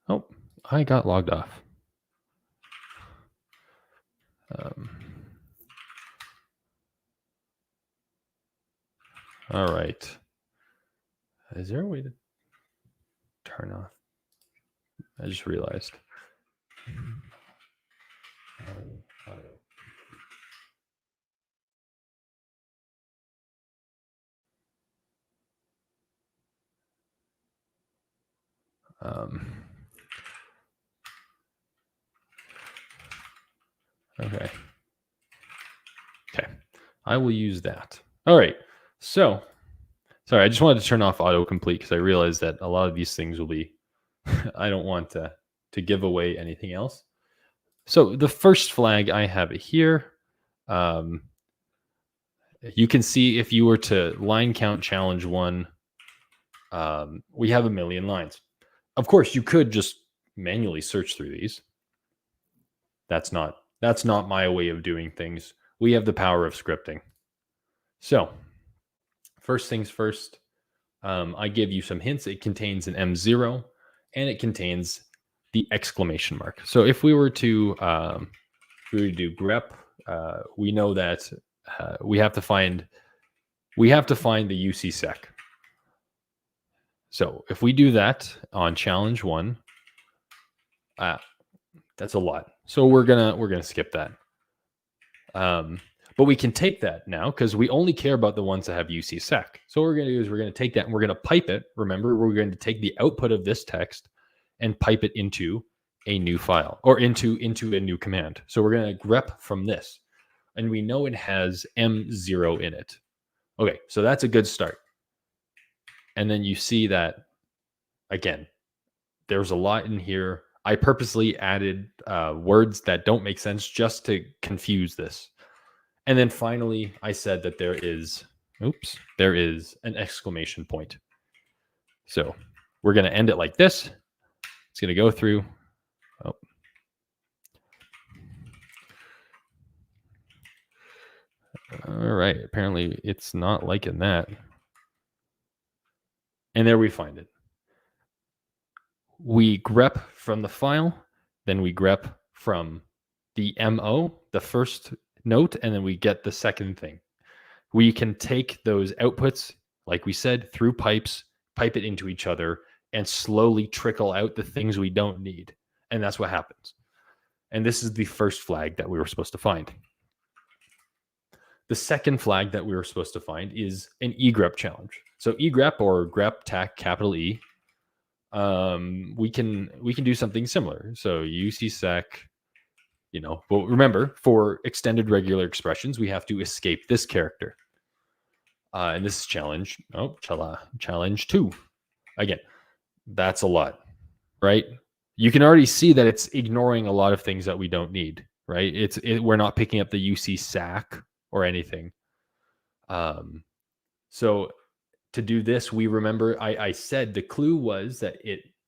Speaker 2: oh, I got logged off. All right. Is there a way to turn off? I just realized. Okay. Okay. I will use that. All right. So, sorry, I just wanted to turn off autocomplete because I realized that a lot of these things will be, I don't want to give away anything else. So the first flag I have here, you can see if you were to line count challenge 1, we have 1 million lines. Of course, you could just manually search through these. That's not my way of doing things. We have the power of scripting. So first things first, I give you some hints. It contains an M0 and it contains the exclamation mark. So if we were to do grep, we know that we have to find the UCSec. So if we do that on challenge 1, that's a lot. So we're gonna skip that. But we can take that now because we only care about the ones that have UCSec. So what we're going to do is we're going to take that and we're going to pipe it. Remember, we're going to take the output of this text and pipe it into a new file or into a new command. So we're going to grep from this. And we know it has M0 in it. Okay, so that's a good start. And then you see that, again, there's a lot in here. I purposely added words that don't make sense just to confuse this. And then finally, I said that there is an exclamation point. So we're going to end it like this. It's going to go through. Oh. All right. Apparently, it's not liking that. And there we find it. We grep from the file, then we grep from the MO, the first note, and then we get the second thing. We can take those outputs, like we said, through pipes, pipe it into each other, and slowly trickle out the things we don't need. And that's what happens. And this is the first flag that we were supposed to find. The second flag that we were supposed to find is an egrep challenge. So egrep, or grep tac capital E, we can do something similar. So UCSec, but remember, for extended regular expressions, we have to escape this character. And this is challenge 2. Again, that's a lot, right? You can already see that it's ignoring a lot of things that we don't need, right? We're not picking up the UCSAC or anything. So to do this, we remember I said the clue was that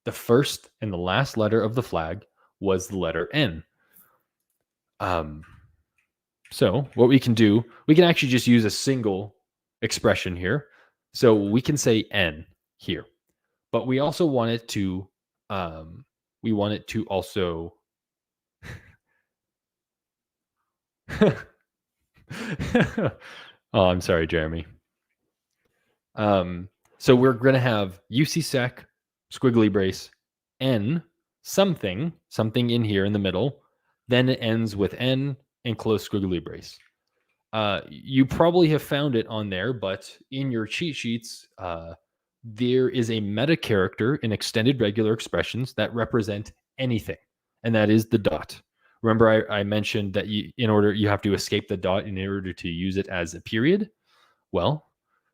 Speaker 2: the first and the last letter of the flag was the letter N. So what we can do, we can actually just use a single expression here. So we can say N here, but we also want it to, also, oh, I'm sorry, Jeremy. So we're going to have UCSec, squiggly brace, N, something in here in the middle. Then it ends with N and close squiggly brace. You probably have found it on there, but in your cheat sheets, there is a meta character in extended regular expressions that represent anything, and that is the dot. Remember, I mentioned that you have to escape the dot in order to use it as a period. Well,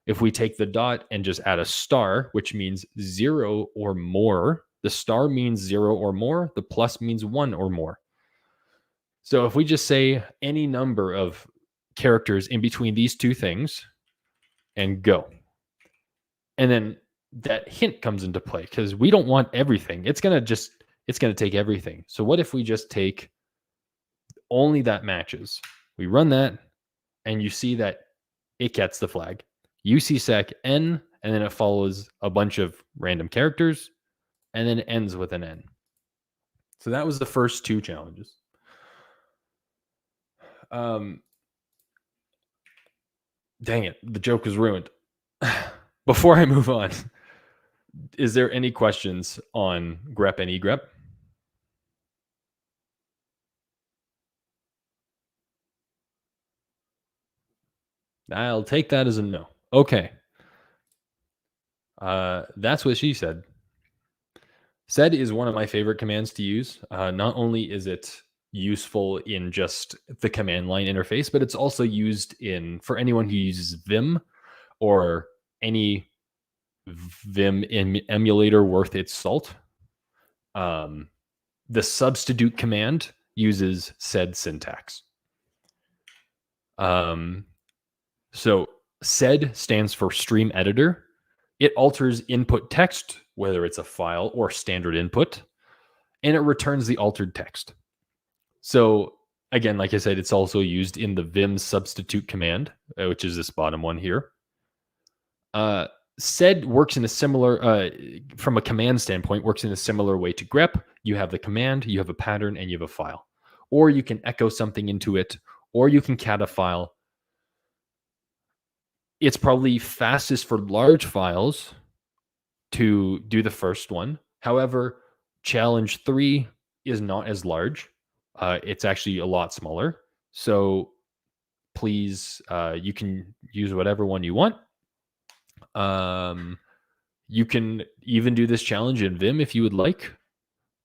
Speaker 2: if we take the dot and just add a star, which means 0 or more, the star means 0 or more, the plus means 1 or more. So if we just say any number of characters in between these two things and go, and then that hint comes into play because we don't want everything. It's going to take everything. So what if we just take only that matches? We run that and you see that it gets the flag UCSec N, and then it follows a bunch of random characters and then it ends with an N. So that was the first 2 challenges. Dang it, the joke was ruined. Before I move on, is there any questions on grep and egrep? I'll take that as a no. Okay. That's what she said. Sed is one of my favorite commands to use. Not only is it useful in just the command line interface, but it's also used for anyone who uses Vim or any Vim emulator worth its salt. The substitute command uses sed syntax. So sed stands for stream editor. It alters input text, whether it's a file or standard input, and it returns the altered text. So again, like I said, it's also used in the Vim substitute command, which is this bottom one here. Sed works in a similar, from a command standpoint, works in a similar way to grep. You have the command, you have a pattern, and you have a file. Or you can echo something into it, or you can cat a file. It's probably fastest for large files to do the first one. However, challenge 3 is not as large. It's actually a lot smaller. So please, you can use whatever one you want. You can even do this challenge in Vim if you would like.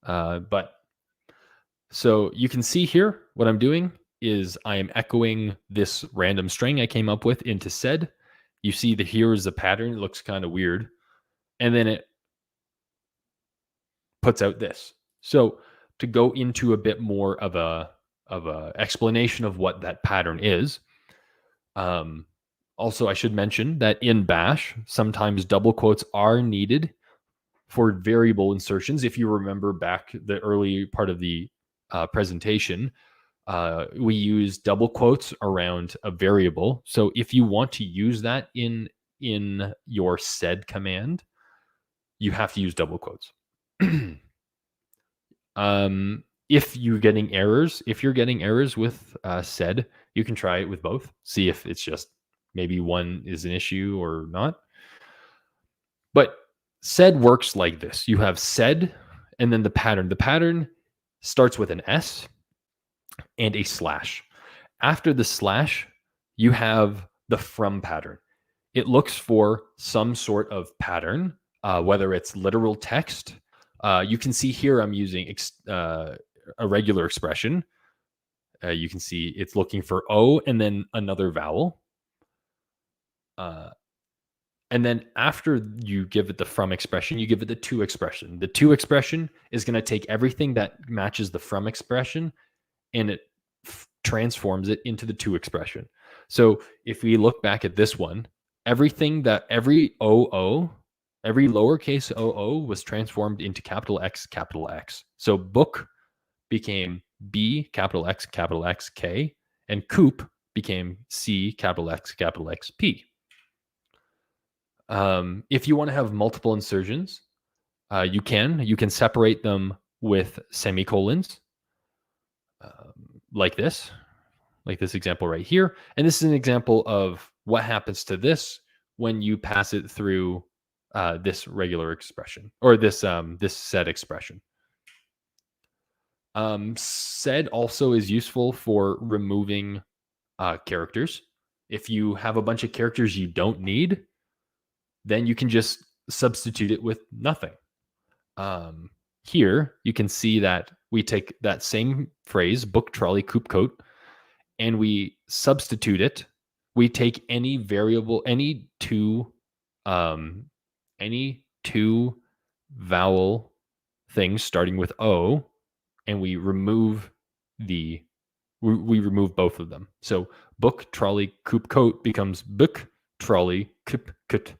Speaker 2: But so you can see here what I'm doing is I am echoing this random string I came up with into sed. You see that here is the pattern. It looks kind of weird. And then it puts out this. So to go into a bit more of a explanation of what that pattern is. Also, I should mention that in Bash, sometimes double quotes are needed for variable insertions. If you remember back the early part of the presentation, we use double quotes around a variable. So if you want to use that in your sed command, you have to use double quotes. If you're getting errors with sed, you can try it with both. See if it's just maybe one is an issue or not. But sed works like this. You have sed and then the pattern. The pattern starts with an S and a slash. After the slash, you have the from pattern. It looks for some sort of pattern, whether it's literal text. You can see here I'm using a regular expression. You can see it's looking for O and then another vowel. And then after you give it the from expression, you give it the to expression. The to expression is going to take everything that matches the from expression and it transforms it into the to expression. So if we look back at this one, every OO, every lowercase OO was transformed into capital X, capital X. So book became B, capital X, K, and coop became C, capital X, P. If you want to have multiple insertions, you can separate them with semicolons, like this example right here. And this is an example of what happens to this when you pass it through this regular expression or this sed expression. Sed also is useful for removing characters. If you have a bunch of characters you don't need, then you can just substitute it with nothing. Here, you can see that we take that same phrase, book, trolley, coop, coat, and we substitute it. We take any variable, any two vowel things starting with O, and we remove we remove both of them. So book, trolley, coop, coat becomes book, trolley, coop, coot.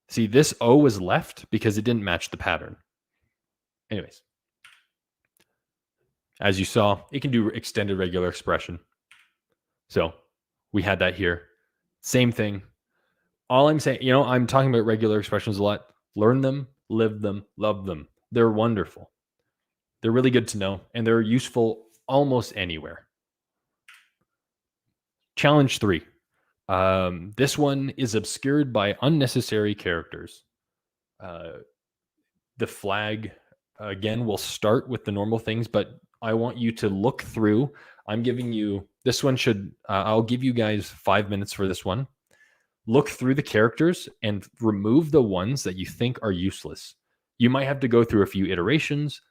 Speaker 2: See, this O was left because it didn't match the pattern. Anyways, as you saw, it can do extended regular expression. So we had that here. Same thing. All I'm saying, I'm talking about regular expressions a lot. Learn them, live them, love them. They're wonderful. They're really good to know, and they're useful almost anywhere. Challenge 3. This one is obscured by unnecessary characters. The flag, again, will start with the normal things, but I want you to look through. I'm giving you, this one I'll give you guys 5 minutes for this one. Look through the characters and remove the ones that you think are useless. You might have to go through a few iterations,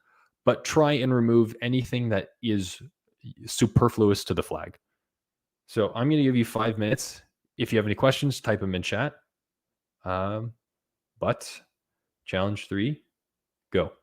Speaker 2: but try and remove anything that is superfluous to the flag. So I'm going to give you 5 minutes. If you have any questions, type them in chat. But challenge 3, go.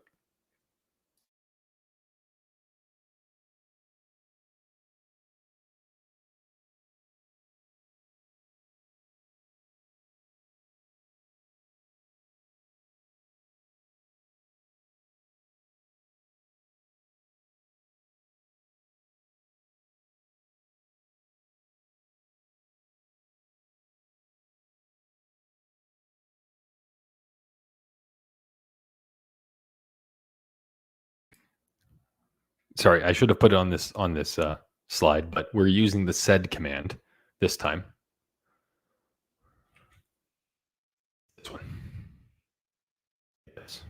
Speaker 2: Sorry, I should have put it on this slide, but we're using the sed command this time. This one. Yes.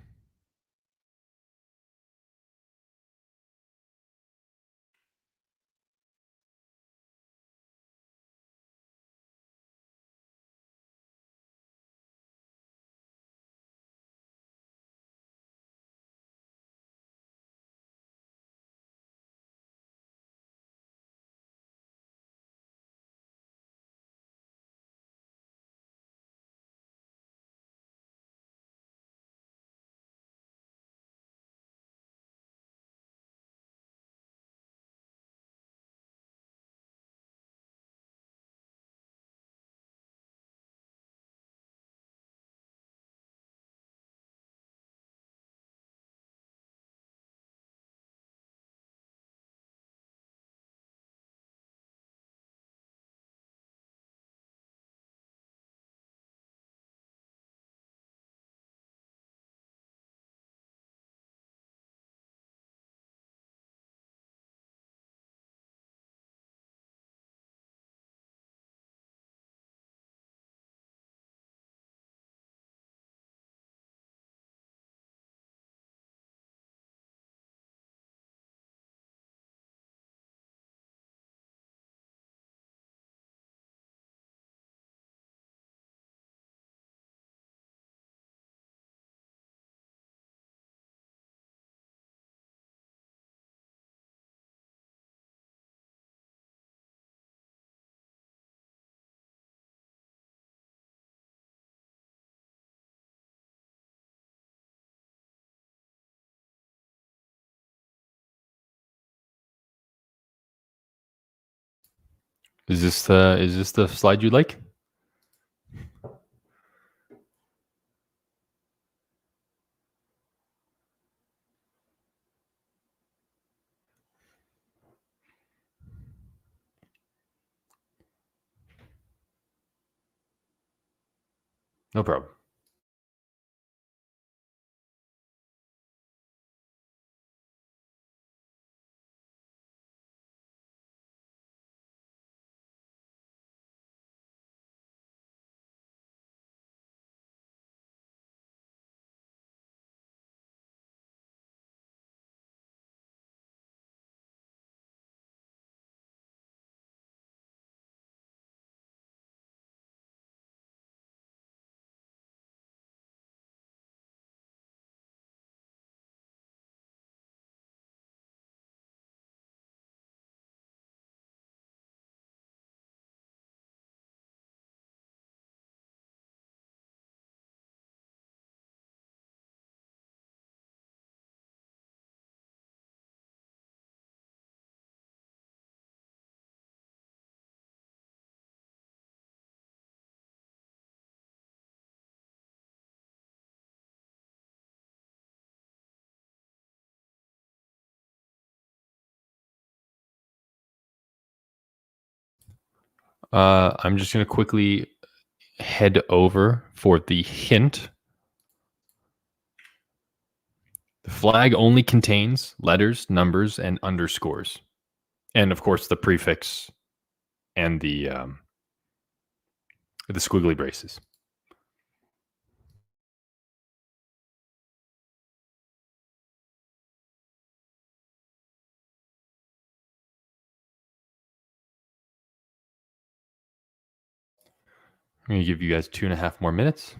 Speaker 2: Is this the slide you'd like? No problem. I'm just going to quickly head over for the hint. The flag only contains letters, numbers, and underscores, and of course the prefix and the squiggly braces. I'm going to give you guys 2.5 more minutes.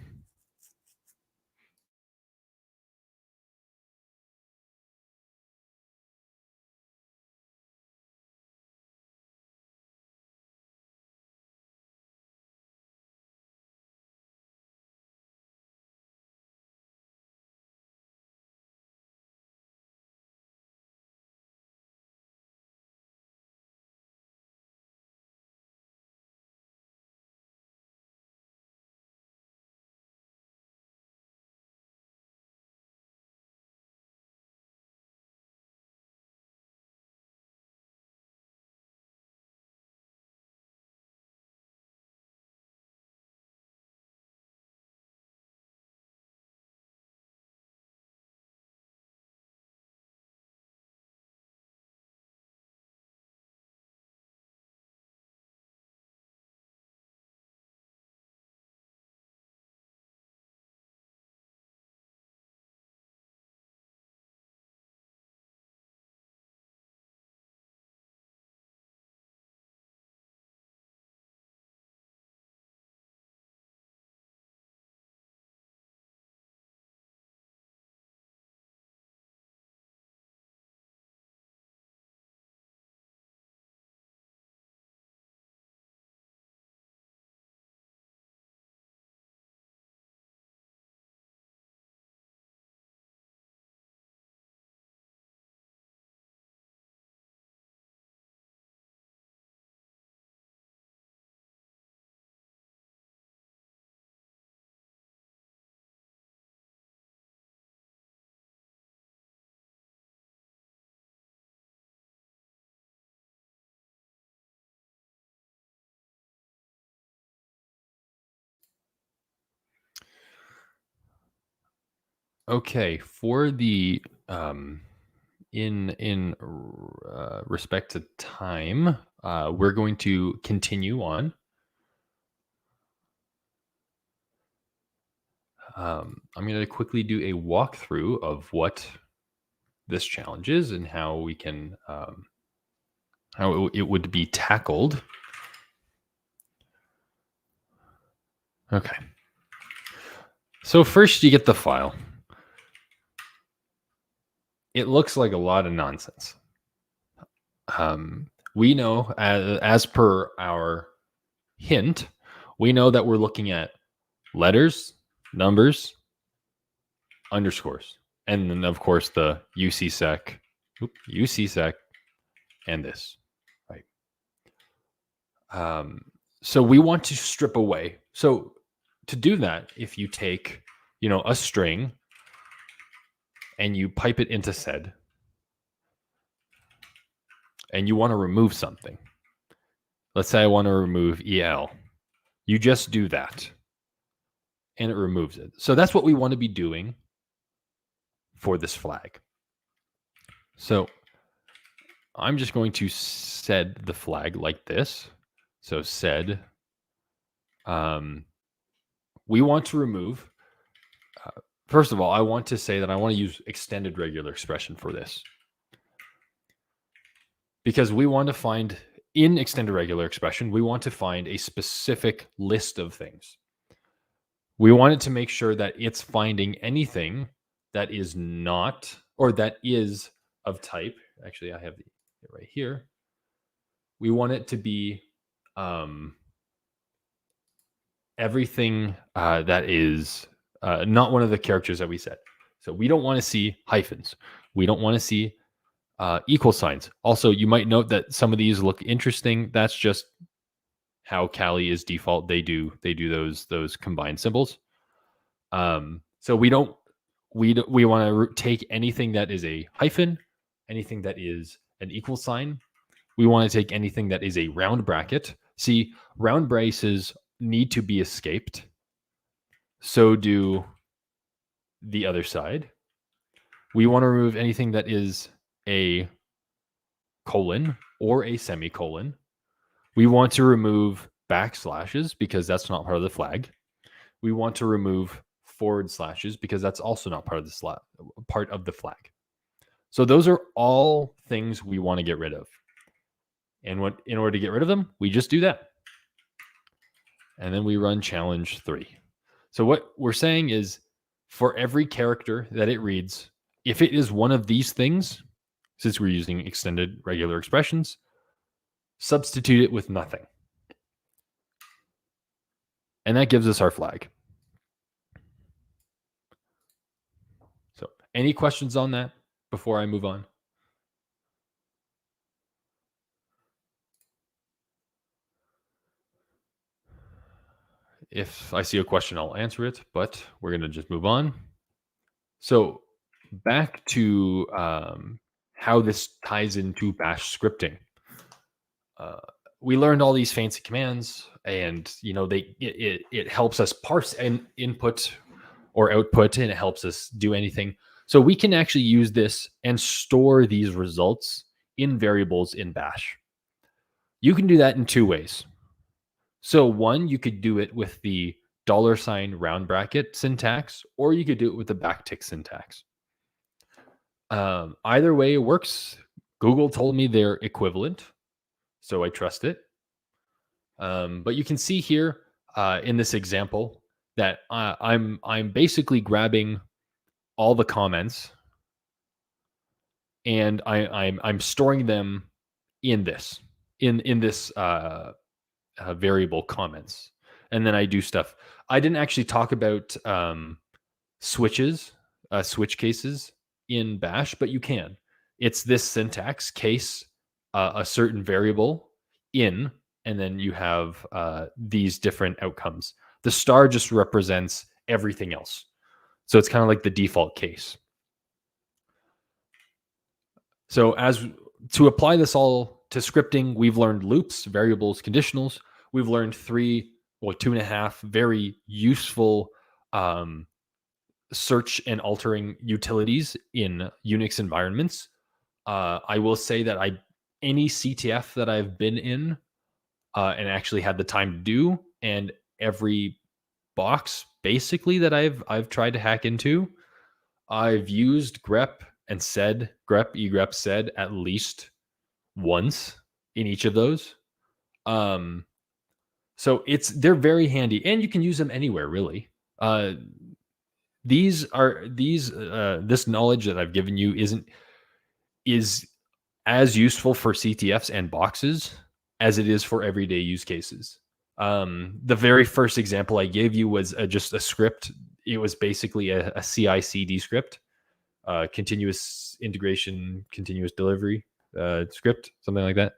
Speaker 2: Okay, for the in respect to time, we're going to continue on. I'm going to quickly do a walkthrough of what this challenge is and how we can how it would be tackled. Okay. So first, you get the file. It looks like a lot of nonsense. We know, as per our hint, we know that we're looking at letters, numbers, underscores, and then of course the UCSec, and this, right? So we want to strip away. So to do that, if you take, a string and you pipe it into sed, and you want to remove something. Let's say I want to remove EL. You just do that, and it removes it. So that's what we want to be doing for this flag. So I'm just going to sed the flag like this. So sed, we want to remove, first of all, I want to say that I want to use extended regular expression for this. Because we want to find, in extended regular expression, we want to find a specific list of things. We want it to make sure that it's finding anything that is not, or that is of type. Actually, I have it right here. We want it to be everything that is not one of the characters that we said. So we don't want to see hyphens. We don't want to see equal signs. Also, you might note that some of these look interesting. That's just how Kali is default. They do those combined symbols. So we want to take anything that is a hyphen, anything that is an equal sign. We want to take anything that is a round bracket. See, round braces need to be escaped. So do the other side. We want to remove anything that is a colon or a semicolon. We want to remove backslashes because that's not part of the flag. We want to remove forward slashes because that's also not part of the flag. So those are all things we want to get rid of. And in order to get rid of them, we just do that. And then we run challenge 3. So what we're saying is, for every character that it reads, if it is one of these things, since we're using extended regular expressions, substitute it with nothing. And that gives us our flag. So any questions on that before I move on? If I see a question, I'll answer it, but we're going to just move on. So back to how this ties into bash scripting. We learned all these fancy commands, and it helps us parse an input or output, and it helps us do anything. So we can actually use this and store these results in variables in bash. You can do that in 2 ways. So one, you could do it with the $ round bracket syntax, or you could do it with the backtick syntax. Either way works. Google told me they're equivalent, so I trust it. But you can see here in this example that I'm basically grabbing all the comments, and I'm storing them in this variable comments, and then I do stuff. I didn't actually talk about switch cases in bash, but you can. It's this syntax: case a certain variable in, and then you have these different outcomes. The star just represents everything else, so it's kind of like the default case. So to apply this all to scripting, we've learned loops, variables, conditionals. We've learned 2.5 very useful search and altering utilities in Unix environments. I will say that any CTF that I've been in and actually had the time to do, and every box basically that I've tried to hack into, I've used grep and sed, grep, egrep, sed at least once in each of those. So they're very handy, and you can use them anywhere really. This knowledge that I've given you is as useful for CTFs and boxes as it is for everyday use cases. The very first example I gave you was just a script. It was basically a CI/CD script, continuous integration, continuous delivery script, something like that.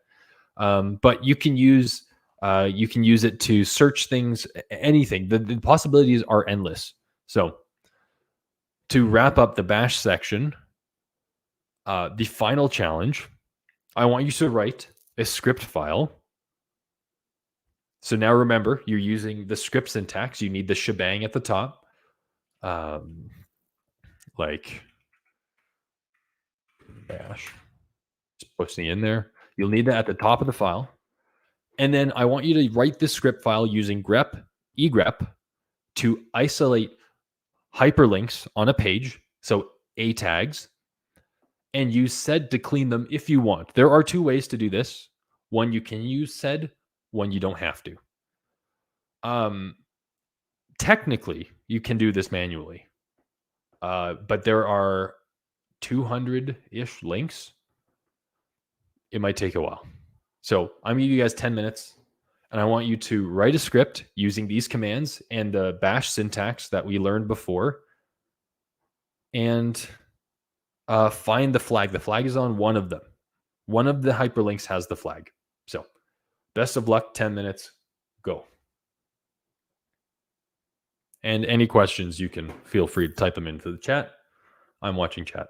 Speaker 2: But you can use You can use it to search things, anything. The possibilities are endless. So to wrap up the bash section, the final challenge, I want you to write a script file. So now remember, you're using the script syntax. You need the shebang at the top. Like bash, just pushing in there. You'll need that at the top of the file. And then I want you to write this script file using grep, egrep, to isolate hyperlinks on a page, so A tags, and use sed to clean them if you want. There are two ways to do this. One, you can use sed, one, you don't have to. Technically, you can do this manually, but there are 200-ish links. It might take a while. So I'm giving you guys 10 minutes, and I want you to write a script using these commands and the bash syntax that we learned before, and find the flag. The flag is on one of them. One of the hyperlinks has the flag. So best of luck, 10 minutes, go. And any questions, you can feel free to type them into the chat. I'm watching chat.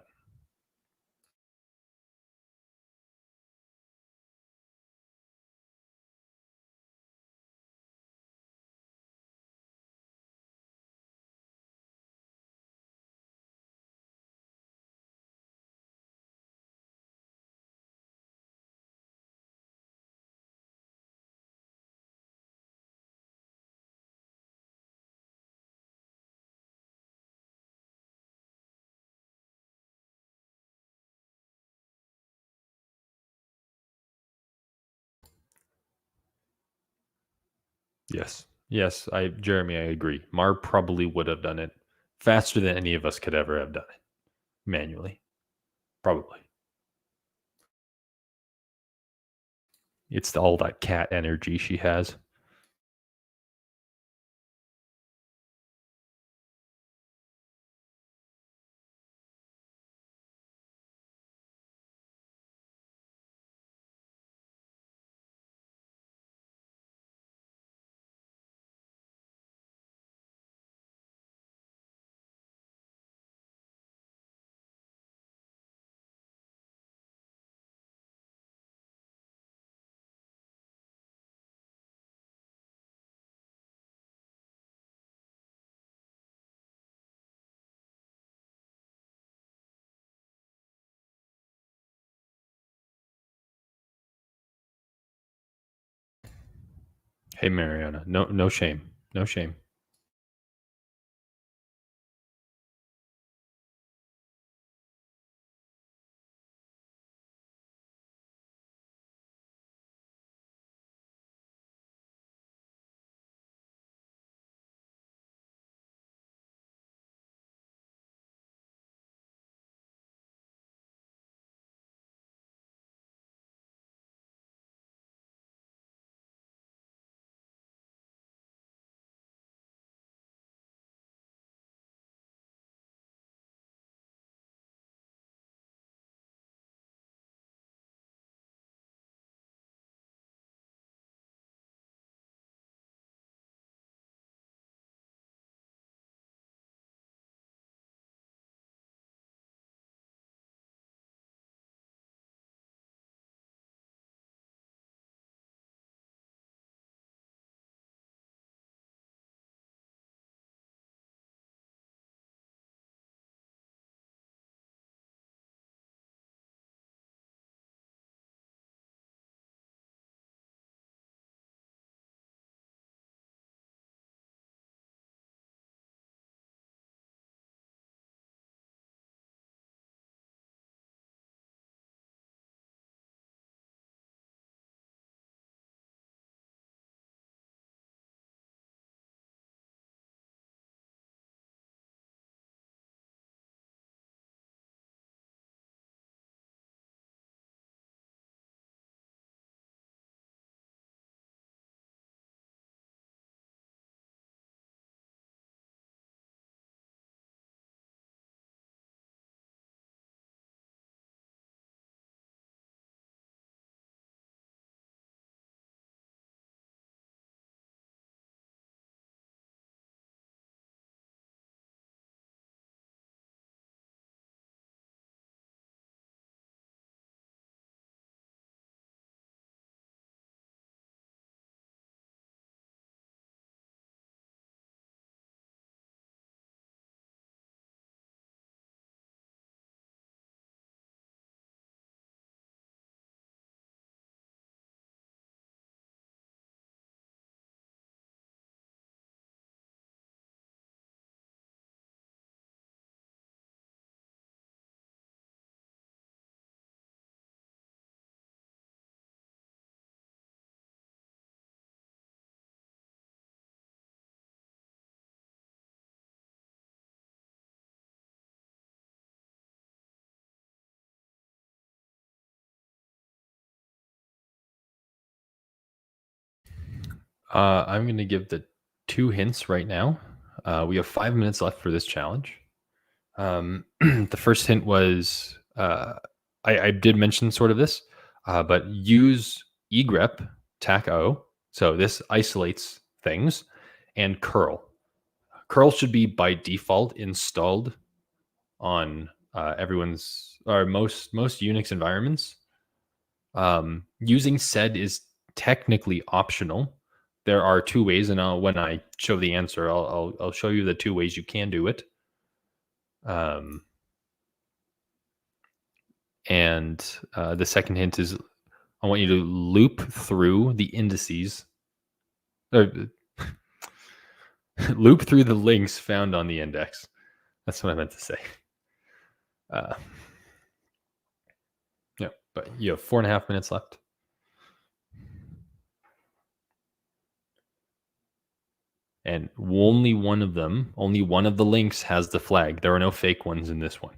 Speaker 2: Yes. Yes, Jeremy, I agree. Mar probably would have done it faster than any of us could ever have done it manually. Probably. It's all that cat energy she has. Hey, Mariana, no shame. No shame. I'm going to give the 2 hints right now. We have 5 minutes left for this challenge. The first hint was I did mention sort of this, but use egrep tac o. So this isolates things, and curl. Curl should be by default installed on everyone's or most Unix environments. Using sed is technically optional. There are 2 ways, and when I show the answer, I'll show you the 2 ways you can do it. And the second hint is I want you to loop through the indices, or loop through the links found on the index. That's what I meant to say. Yeah, but you have 4.5 minutes left. And only one of the links has the flag. There are no fake ones in this one.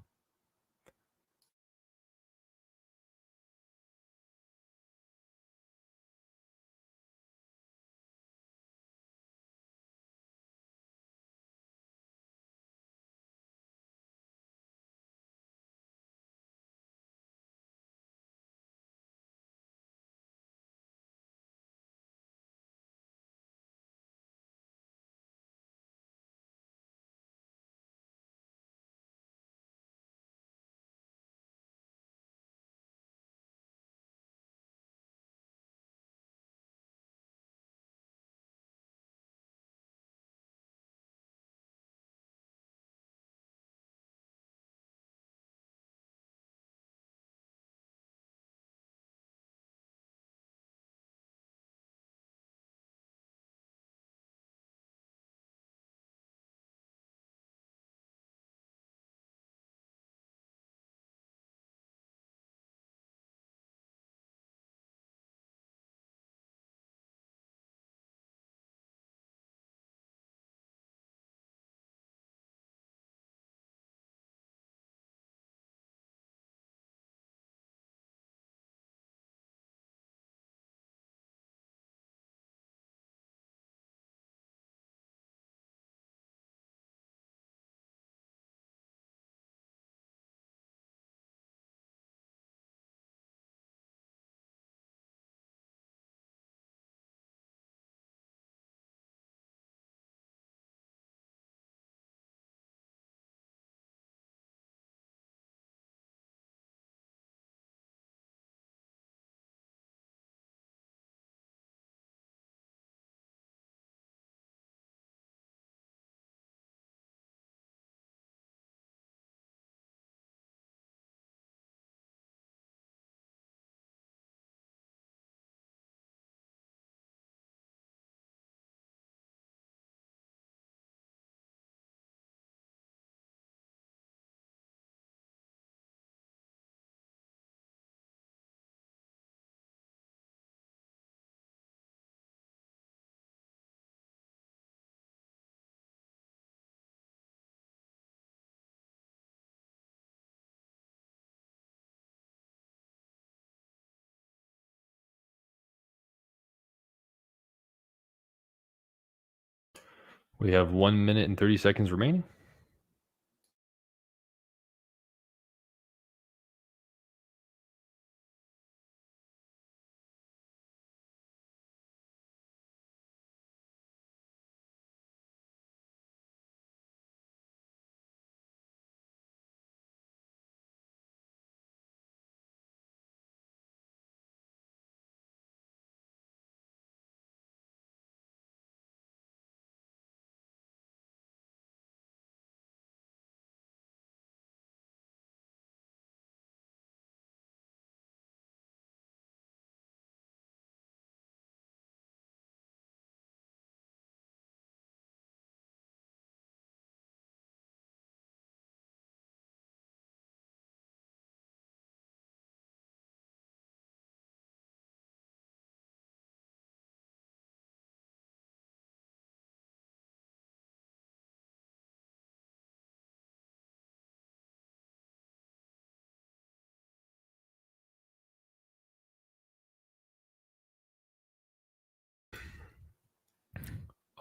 Speaker 2: We have 1 minute and 30 seconds remaining.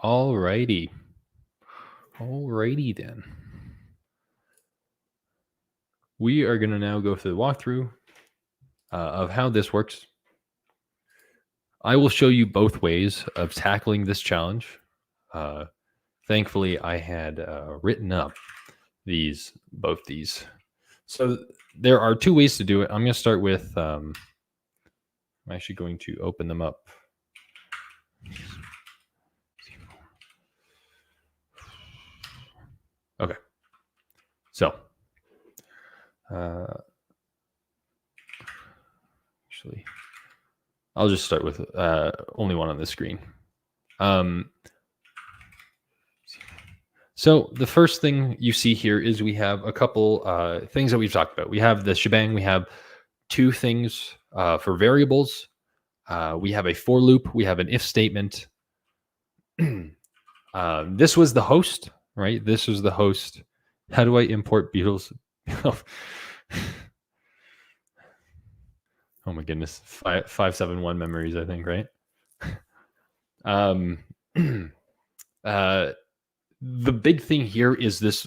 Speaker 2: Alrighty then. We are going to now go through the walkthrough of how this works. I will show you both ways of tackling this challenge. Thankfully, I had written up both these. So there are two ways to do it. I'm going to start with, I'm actually going to open them up. Okay. So, actually, I'll just start with only one on the screen. So the first thing you see here is we have a couple things that we've talked about. We have the shebang. We have two things for variables. We have a for loop. We have an if statement. This was the host, right? This was the host. How do I import Pwntools? Oh my goodness, 571 memories, I think, right? The big thing here is this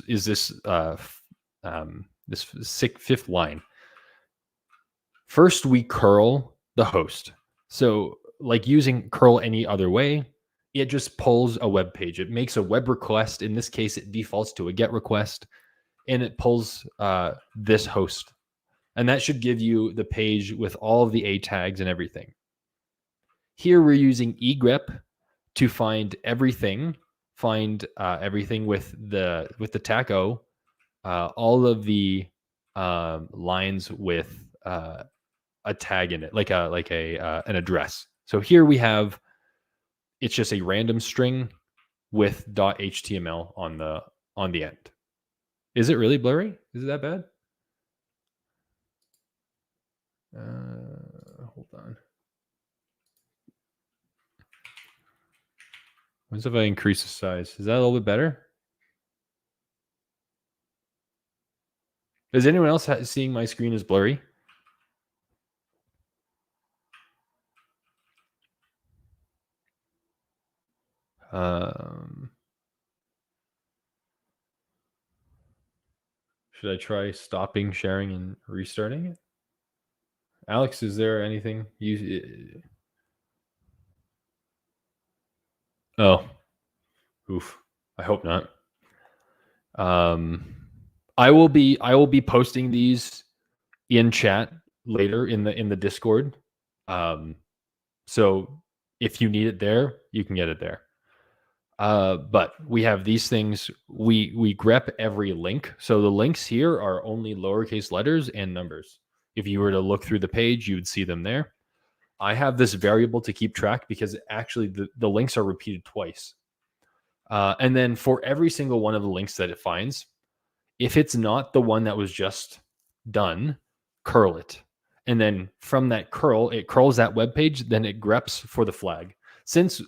Speaker 2: fifth line. First, we curl the host. So, like using curl any other way, it just pulls a web page. It makes a web request. In this case, it defaults to a GET request, and it pulls this host. And that should give you the page with all of the A tags and everything. Here we're using egrep to find everything. Find everything with the taco, all of the lines with a tag in it, like an address. So here we have, it's just a random string with .html on the end. Is it really blurry? Is it that bad? Hold on. What if I increase the size? Is that a little bit better? Is anyone else seeing my screen as blurry? Should I try stopping sharing and restarting it? Alex, is there anything you... Oh, oof. I hope not. I will be posting these in chat later in the Discord. So if you need it there, you can get it there. But we have these things. We grep every link. So the links here are only lowercase letters and numbers. If you were to look through the page, you would see them there. I have this variable to keep track because actually the links are repeated twice. And then for every single one of the links that it finds, if it's not the one that was just done, curl it. And then from that curl, it curls that web page, then it greps for the flag. Since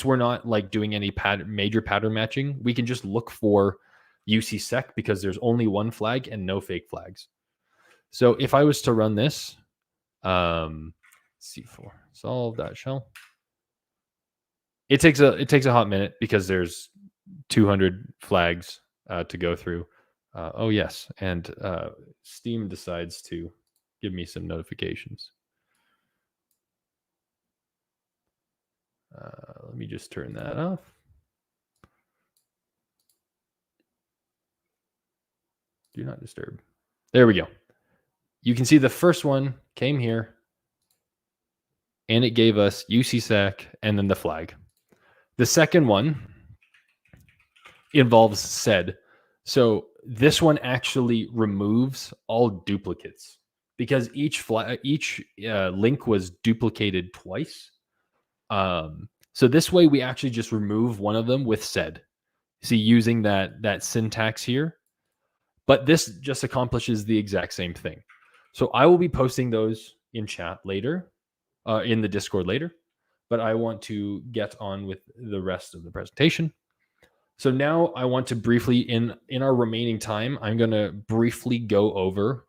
Speaker 2: we're not like doing any major pattern matching, we can just look for UCSec because there's only one flag and no fake flags. So if I was to run this, C4 solve.shell, it takes a hot minute because there's 200 flags to go through. Oh yes, and Steam decides to give me some notifications. Let me just turn that off. Do not disturb. There we go. You can see the first one came here, and it gave us UCSec and then the flag. The second one involves sed. So this one actually removes all duplicates because each link was duplicated twice. So this way we actually just remove one of them with sed. See, using that syntax here, but this just accomplishes the exact same thing. So I will be posting those in chat later, in the Discord later, but I want to get on with the rest of the presentation. So now I want to briefly, in our remaining time, I'm going to briefly go over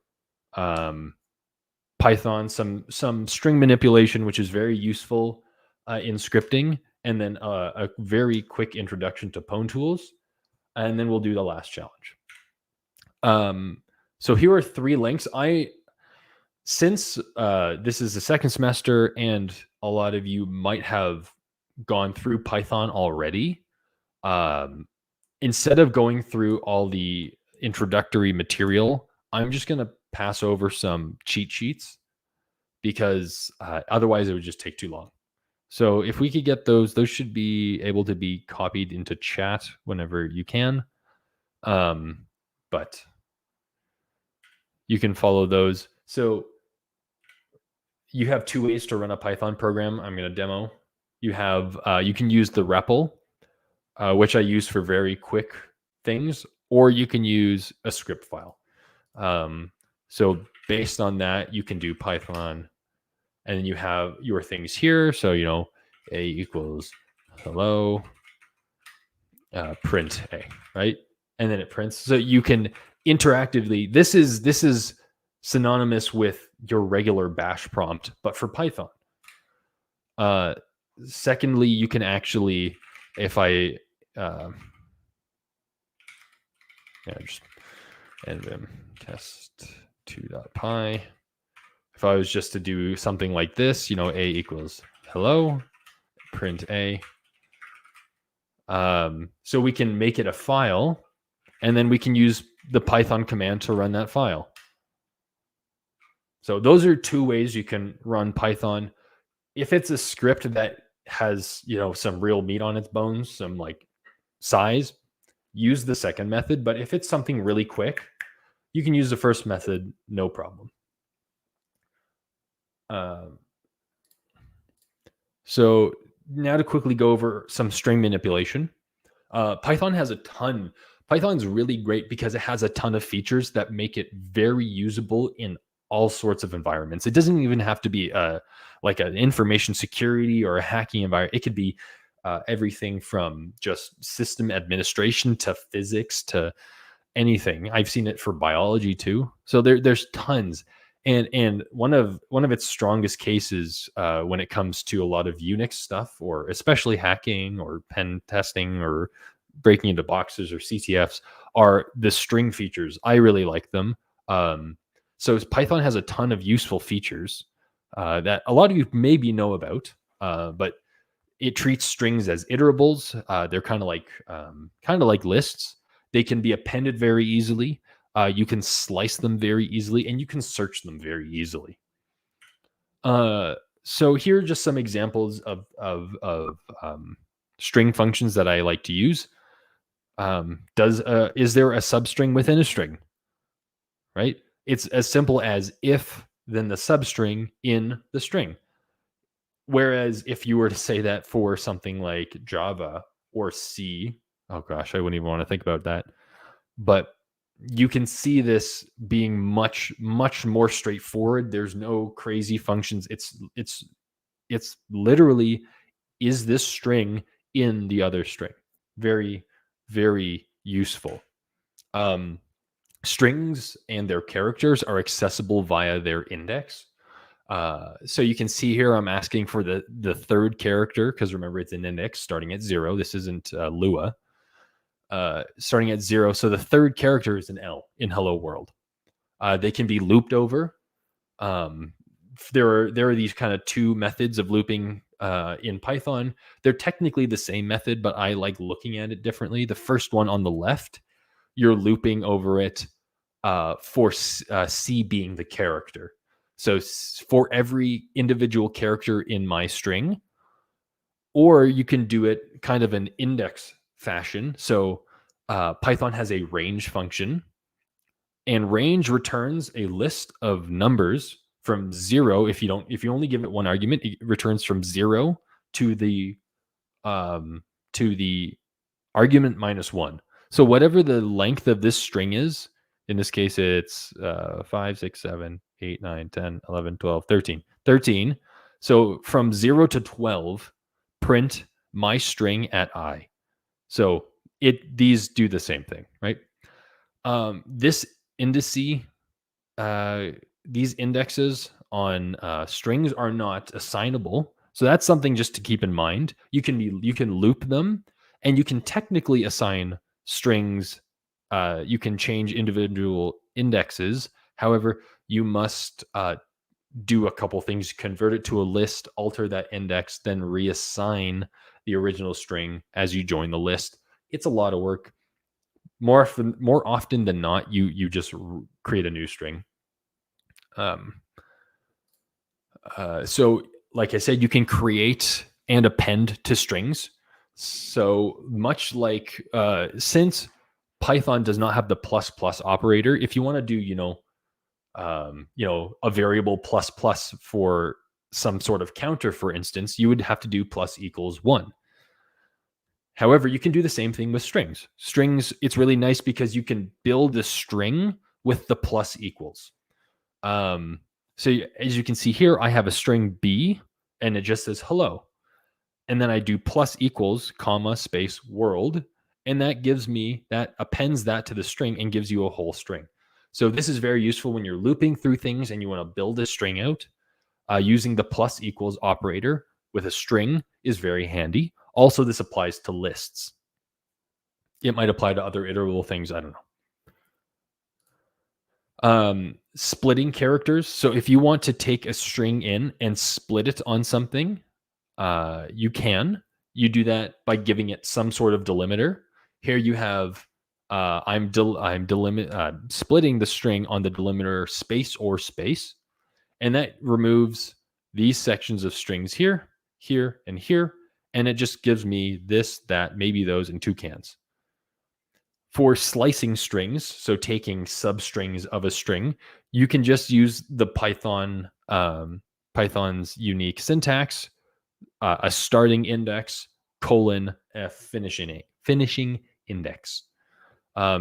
Speaker 2: Python, some string manipulation, which is very useful in scripting, and then a very quick introduction to Pwntools, and then we'll do the last challenge. So here are 3 links. Since this is the second semester and a lot of you might have gone through Python already, instead of going through all the introductory material, I'm just going to pass over some cheat sheets because otherwise it would just take too long. So if we could get those should be able to be copied into chat whenever you can. But you can follow those. So you have 2 ways to run a Python program. I'm going to demo. You have you can use the REPL, which I use for very quick things, or you can use a script file. So based on that, you can do Python, and then you have your things here. So, a equals hello, print a, right? And then it prints. So you can interactively, this is synonymous with your regular bash prompt, but for Python. Secondly, you can actually, if I just nvim test2.py, if I was just to do something like this, a equals hello, print a. So we can make it a file, and then we can use the Python command to run that file. So those are 2 ways you can run Python. If it's a script that has, some real meat on its bones, some like size, use the second method. But if it's something really quick, you can use the first method, no problem. So now to quickly go over some string manipulation. Python has a ton. Python's really great because it has a ton of features that make it very usable in all sorts of environments. It doesn't even have to be like an information security or a hacking environment. It could be everything from just system administration to physics to anything. I've seen it for biology too. So there's tons. And one of its strongest cases when it comes to a lot of Unix stuff, or especially hacking or pen testing or breaking into boxes or CTFs, are the string features. I really like them. So Python has a ton of useful features that a lot of you maybe know about, but it treats strings as iterables. They're kind of like lists. They can be appended very easily. You can slice them very easily, and you can search them very easily. So here are just some examples of string functions that I like to use. Is there a substring within a string? Right? It's as simple as if, then the substring in the string. Whereas if you were to say that for something like Java or C, oh gosh, I wouldn't even want to think about that. But you can see this being much more straightforward. There's no crazy functions. It's literally, is this string in the other string? Very, very useful. Strings and their characters are accessible via their index. So you can see here I'm asking for the third character, because remember, it's an index starting at 0. This isn't Lua. Starting at 0. So the third character is an L in Hello World. They can be looped over. There are these kind of 2 methods of looping in Python. They're technically the same method, but I like looking at it differently. The first one on the left, you're looping over it for C being the character. So for every individual character in my string, or you can do it kind of an index fashion. So Python has a range function, and range returns a list of numbers from 0. If you only give it one argument, it returns from 0 to the argument minus 1. So whatever the length of this string is, in this case, it's 5, 6, 7, 8, 9, 10, 11, 12, 13. 13. So from 0 to 12, print my string at I. So these do the same thing, right? This indice, these indexes on strings are not assignable. So that's something just to keep in mind. You can loop them, and you can technically assign strings. You can change individual indexes. However, you must do a couple things: convert it to a list, alter that index, then reassign the original string as you join the list. It's a lot of work. More often than not, you just create a new string. So like I said, you can create and append to strings. So much like since Python does not have the plus plus operator, if you want to do a variable plus plus for some sort of counter, for instance, you would have to do plus equals 1. However, you can do the same thing with strings. Strings, it's really nice because you can build a string with the plus equals. So as you can see here, I have a string B and it just says hello. And then I do plus equals, comma, space, world. And that appends that to the string and gives you a whole string. So this is very useful when you're looping through things and you want to build a string out. Using the plus equals operator with a string is very handy. Also, this applies to lists. It might apply to other iterable things. I don't know. Splitting characters. So if you want to take a string in and split it on something, you can. You do that by giving it some sort of delimiter. Here you have I'm splitting the string on the delimiter space or space, and that removes these sections of strings here, here, and here, and it just gives me this, that, maybe those, and toucans. For slicing strings, so taking substrings of a string, you can just use the Python's unique syntax, a starting index, colon, a finishing index.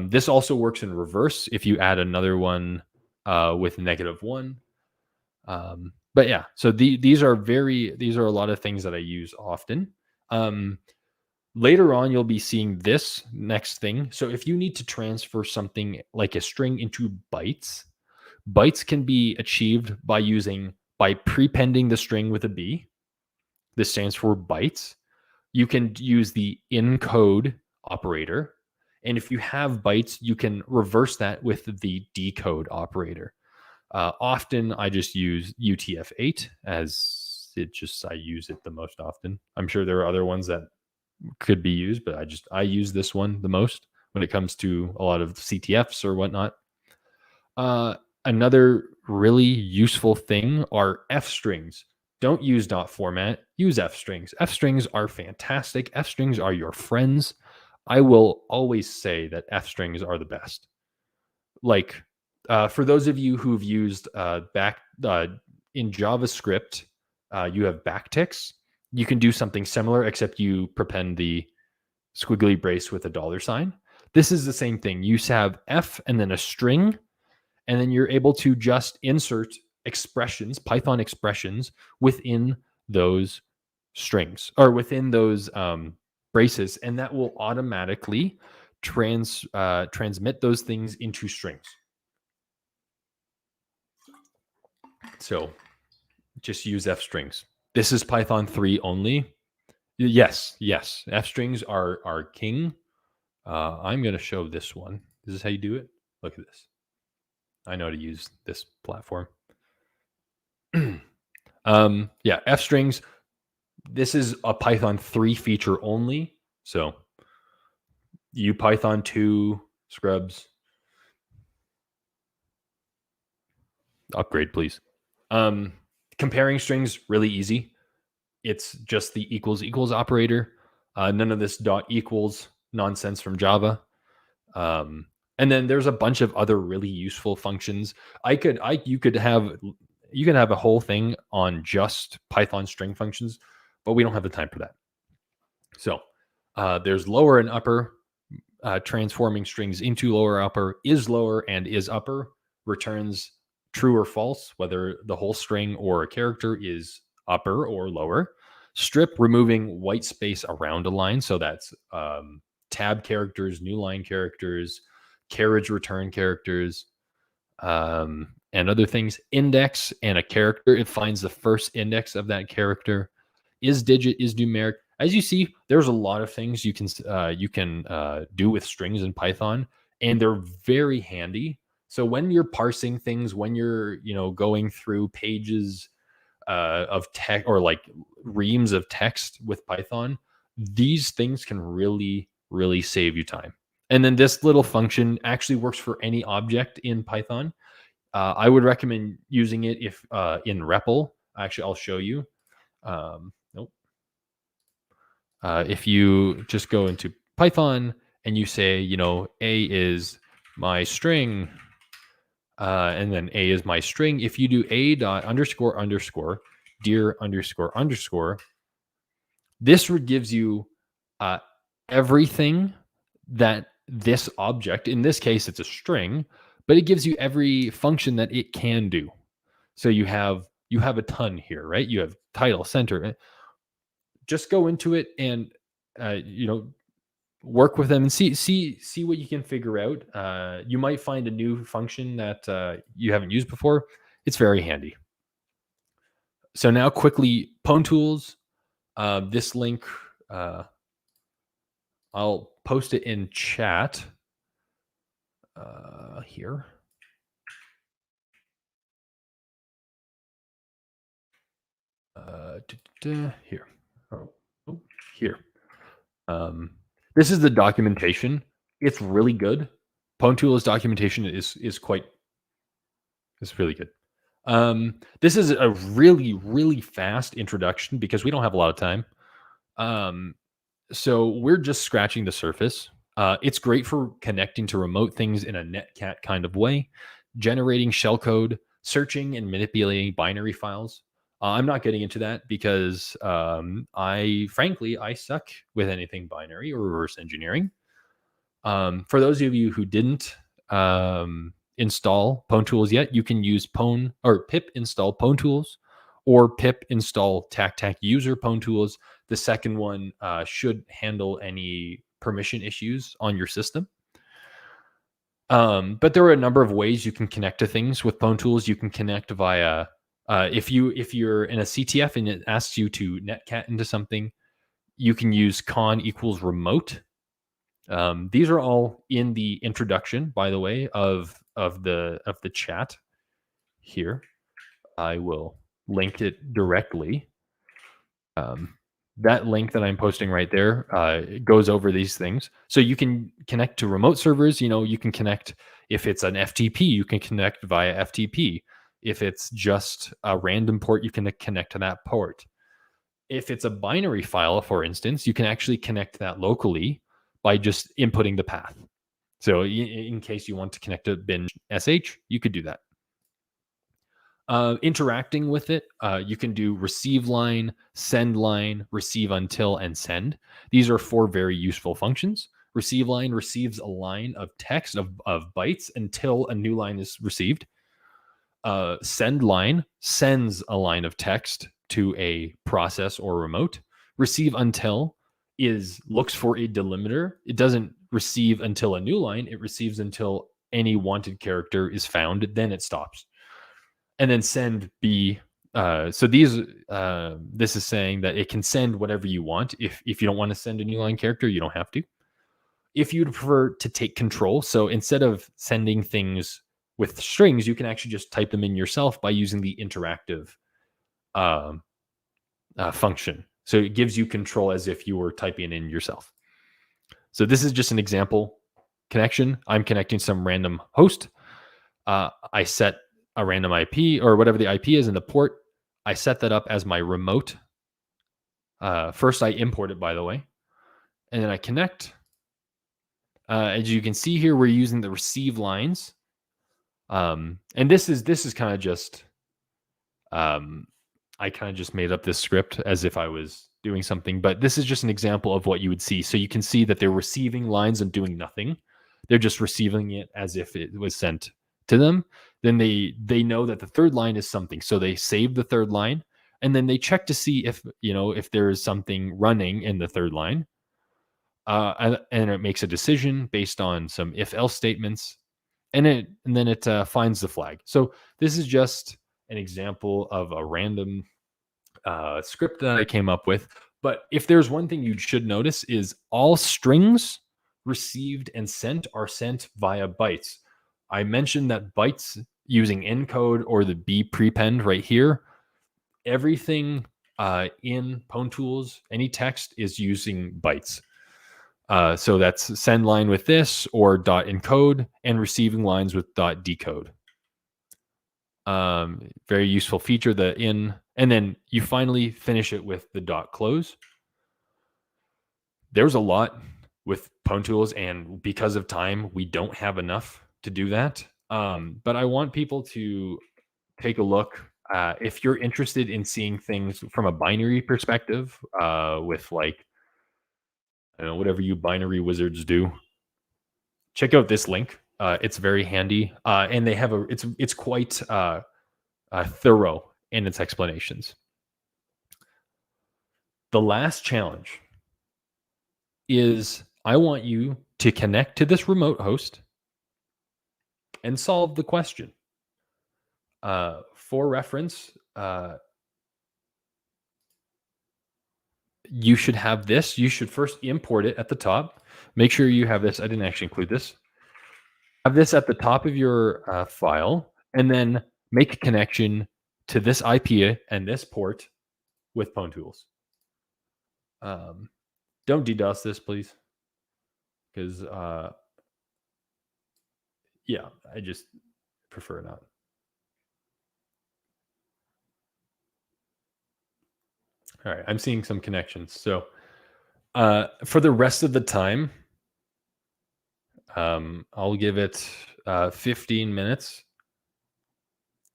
Speaker 2: This also works in reverse if you add another one with -1. But yeah, so these are a lot of things that I use often. Later on, you'll be seeing this next thing. So if you need to transfer something like a string into bytes, bytes can be achieved by prepending the string with a B. This stands for bytes. You can use the encode operator. And if you have bytes, you can reverse that with the decode operator. Often I just use UTF-8 as I use it the most often. I'm sure there are other ones that could be used, but I use this one the most when it comes to a lot of CTFs or whatnot. Another really useful thing are F strings. Don't use dot format, use F strings. F strings are fantastic. F strings are your friends. I will always say that F strings are the best. Like, for those of you who've used in JavaScript, you have backticks. You can do something similar, except you prepend the squiggly brace with a $sign. This is the same thing. You have F and then a string, and then you're able to just insert expressions, Python expressions, within those strings or within those braces, and that will automatically transmit those things into strings. So just use F strings. This is Python 3 only. Yes. F strings are king. I'm going to show this one. This is how you do it. Look at this. I know how to use this platform. Yeah, F strings. This is a Python 3 feature only. So you Python 2 scrubs. Upgrade, please. Comparing strings, really easy. It's just the equals operator. None of this dot equals nonsense from Java. And then there's a bunch of other really useful functions. You could have a whole thing on just Python string functions, but we don't have the time for that. So there's lower and upper, transforming strings into lower, upper, is lower and is upper, returns true or false, whether the whole string or a character is upper or lower. Strip, removing white space around a line. So that's tab characters, new line characters, carriage return characters, and other things. Index and a character, it finds the first index of that character. is digit, is numeric. As you see, there's a lot of things you can do with strings in Python, and they're very handy. So when you're parsing things, when you're going through pages of text or like reams of text with Python, these things can really, really save you time. And then this little function actually works for any object in Python. I would recommend using it if in REPL. Actually, I'll show you. Nope. If you just go into Python and you say, A is my string, and then A is my string. If you do A dot underscore underscore dir underscore underscore, this gives you everything that this object, in this case, it's a string, but it gives you every function that it can do. So you have a ton here, right? You have title, center. Just go into it and work with them and see what you can figure out. You might find a new function that you haven't used before. It's very handy. So now quickly, Pwntools. This link, I'll post it in chat here. Here. Here. This is the documentation. It's really good. Pwntool's documentation is really good. This is a really, really fast introduction because we don't have a lot of time. So we're just scratching the surface. It's great for connecting to remote things in a netcat kind of way, generating shellcode, searching and manipulating binary files. I'm not getting into that because I suck with anything binary or reverse engineering. For those of you who didn't install Pwntools yet, you can use pip install Pwntools or pip install tac user Pwntools. The second one should handle any permission issues on your system. But there are a number of ways you can connect to things with Pwntools. You can connect via if you're in a CTF and it asks you to netcat into something, you can use con equals remote. These are all in the introduction, by the way, of the chat here. I will link it directly. That link that I'm posting right there goes over these things. So you can connect to remote servers. You can connect if it's an FTP, you can connect via FTP. If it's just a random port, you can connect to that port. If it's a binary file, for instance, you can actually connect that locally by just inputting the path. So in case you want to connect to bin sh, you could do that. Interacting with it, you can do receive line, receive until, and send. These are 4 very useful functions. Receive line receives a line of text of bytes until a new line is received. Send line sends a line of text to a process or remote. Receive until looks for a delimiter. It doesn't receive until a new line. It receives until any wanted character is found. Then it stops. And then send B. So this is saying that it can send whatever you want. If you don't want to send a new line character, you don't have to. If you'd prefer to take control, so instead of sending things with strings, you can actually just type them in yourself by using the interactive function. So it gives you control as if you were typing in yourself. So this is just an example connection. I'm connecting some random host. I set a random IP or whatever the IP is in the port. I set that up as my remote. First, I import it, by the way, and then I connect. As you can see here, we're using the receive lines. And this is kind of just, I kind of just made up this script as if I was doing something, but this is just an example of what you would see. So you can see that they're receiving lines and doing nothing. They're just receiving it as if it was sent to them. Then they know that the third line is something. So they save the third line and then they check to see if there is something running in the third line. And it makes a decision based on some if-else statements, and then it finds the flag. So this is just an example of a random script that I came up with. But if there's one thing you should notice is all strings received and sent are sent via bytes. I mentioned that bytes using encode or the B prepend right here, everything in Pwntools, any text is using bytes. So that's send line with this or dot encode and receiving lines with dot decode. Very useful feature, the in, and then you finally finish it with the dot close. There's a lot with Pwntools, and because of time, we don't have enough to do that. But I want people to take a look. If you're interested in seeing things from a binary perspective, with like, I don't know, whatever you binary wizards do, check out this link. It's very handy, and they have it's quite thorough in its explanations. The last challenge is I want you to connect to this remote host and solve the question. For reference, you should have this. You should first import it at the top. Make sure you have this. I didn't actually include this. Have this at the top of your file, and then make a connection to this IP and this port with Pwntools. Don't DDoS this, please, because yeah, I just prefer not. All right, I'm seeing some connections. So for the rest of the time, I'll give it 15 minutes.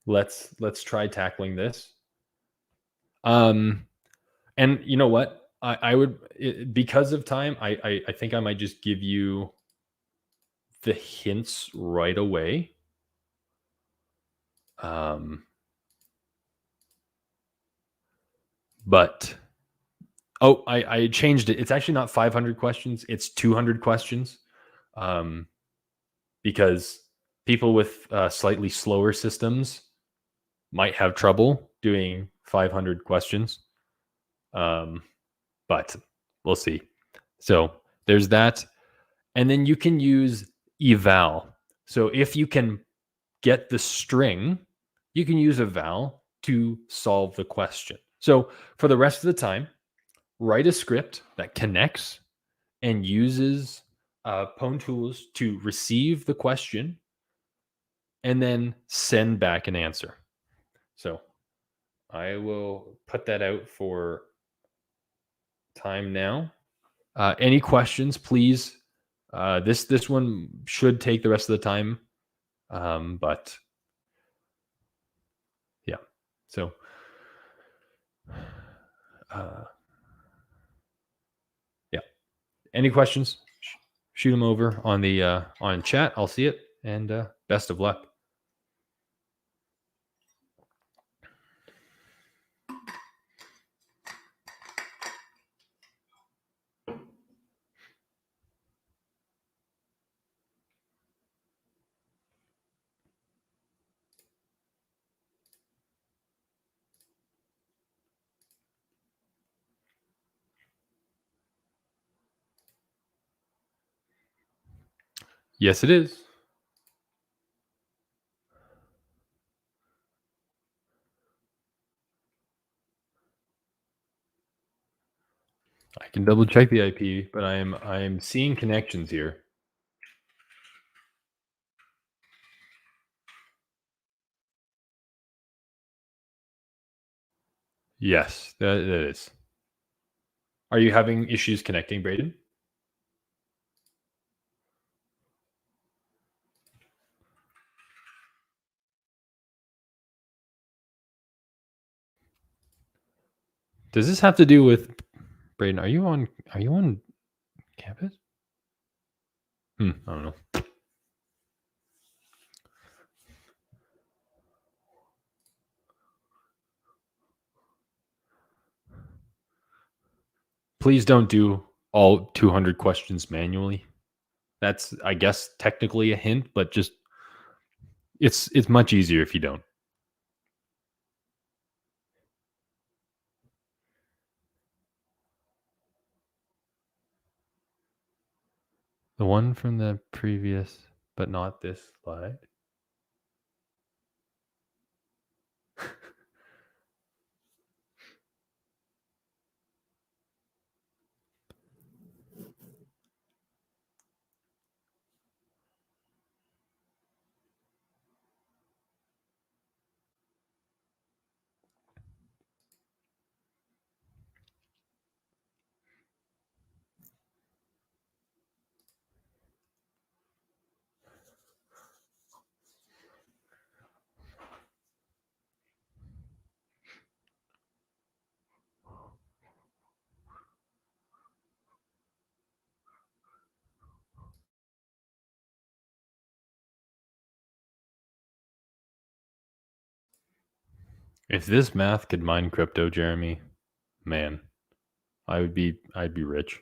Speaker 2: Let's try tackling this. And you know what? I would, because of time, I think I might just give you the hints right away. But oh, I changed it. It's actually not 500 questions. It's 200 questions. Because people with slightly slower systems might have trouble doing 500 questions. But we'll see. So there's that. And then you can use eval. So if you can get the string, you can use eval to solve the question. So for the rest of the time, write a script that connects and uses Pwntools to receive the question and then send back an answer. So I will put that out for time now. Any questions, please? This one should take the rest of the time, but yeah. So yeah. Any questions? Shoot them over on the on chat. I'll see it, and best of luck. Yes, it is. I can double check the IP, but I'm seeing connections here. Yes, that is. Are you having issues connecting, Braden? Does this have to do with Braden? Are you on campus? I don't know. Please don't do all 200 questions manually. That's, I guess, technically a hint, but just it's much easier if you don't. The one from the previous, but not this slide. If this math could mine crypto, Jeremy, man, I'd be rich.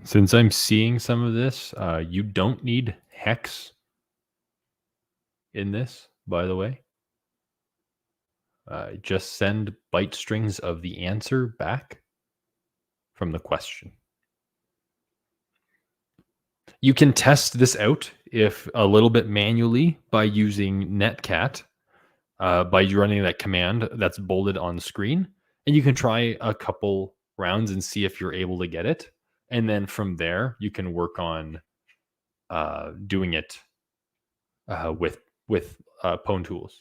Speaker 2: Since I'm seeing some of this, you don't need hex in this, by the way. Just send byte strings of the answer back from the question. You can test this out if a little bit manually by using netcat, by running that command that's bolded on screen. And you can try a couple rounds and see if you're able to get it. And then from there, you can work on doing it with Pwntools.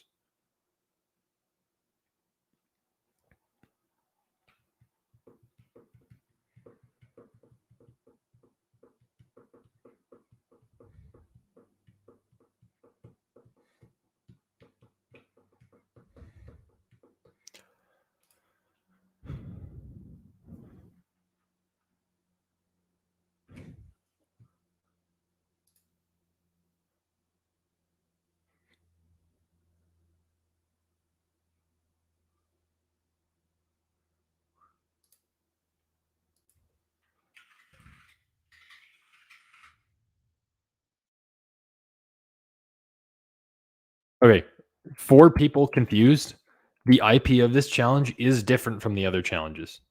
Speaker 2: Okay, for people confused, the IP of this challenge is different from the other challenges.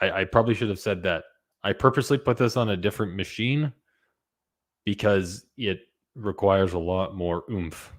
Speaker 2: I probably should have said that. I purposely put this on a different machine because it requires a lot more oomph.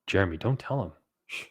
Speaker 2: Jeremy, don't tell him. Shh.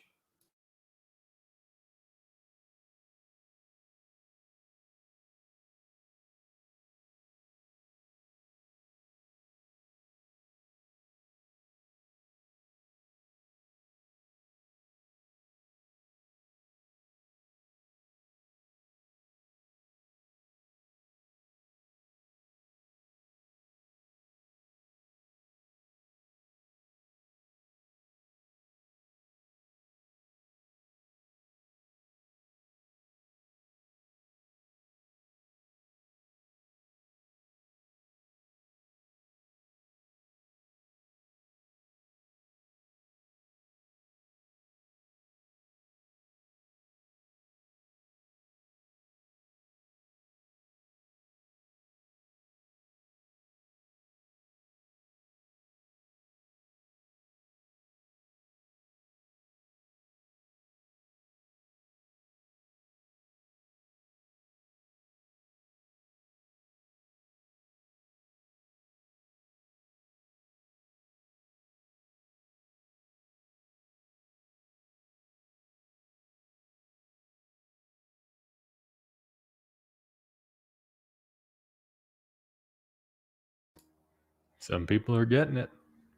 Speaker 2: Some people are getting it.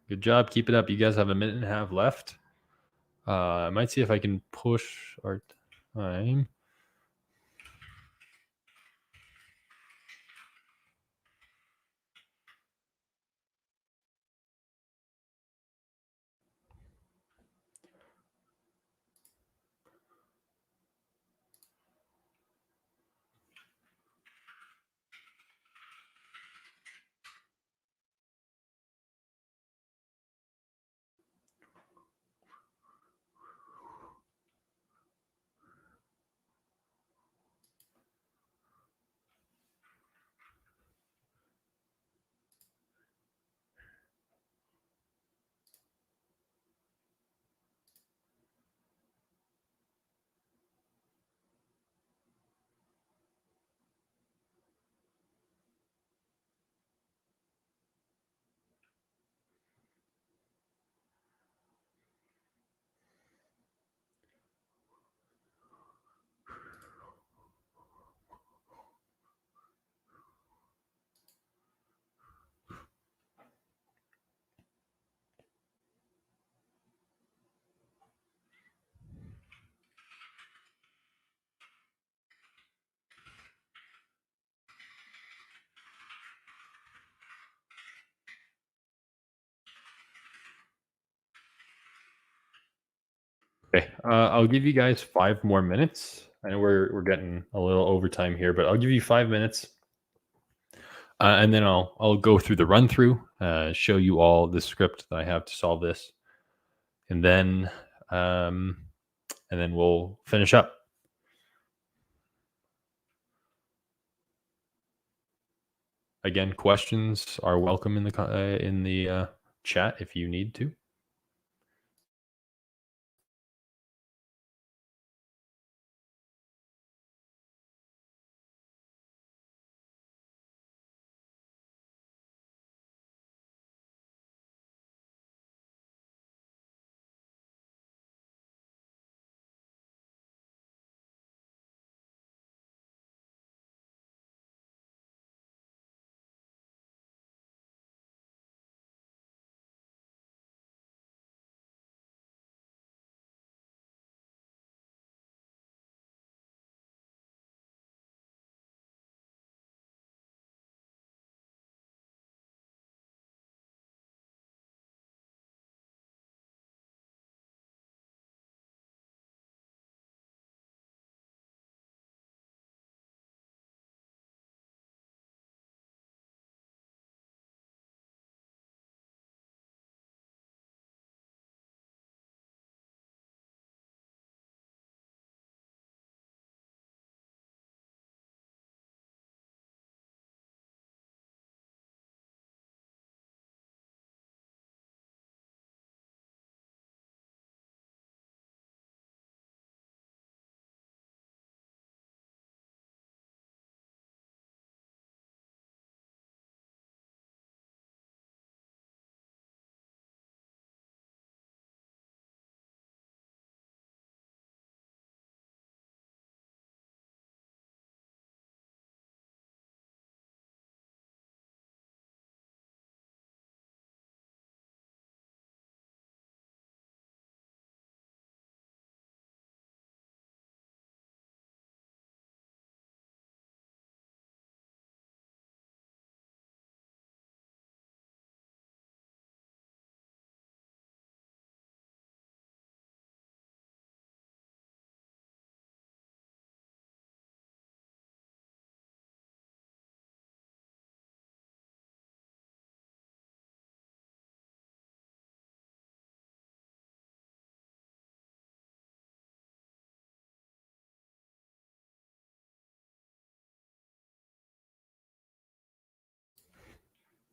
Speaker 2: Good job. Keep it up. You guys have a minute and a half left. I might see if I can push our time. Okay, I'll give you guys 5 more minutes. I know we're getting a little overtime here, but I'll give you 5 minutes, and then I'll go through the run through, show you all the script that I have to solve this, and then we'll finish up. Again, questions are welcome in the chat if you need to.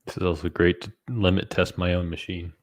Speaker 2: This is also great to limit test my own machine.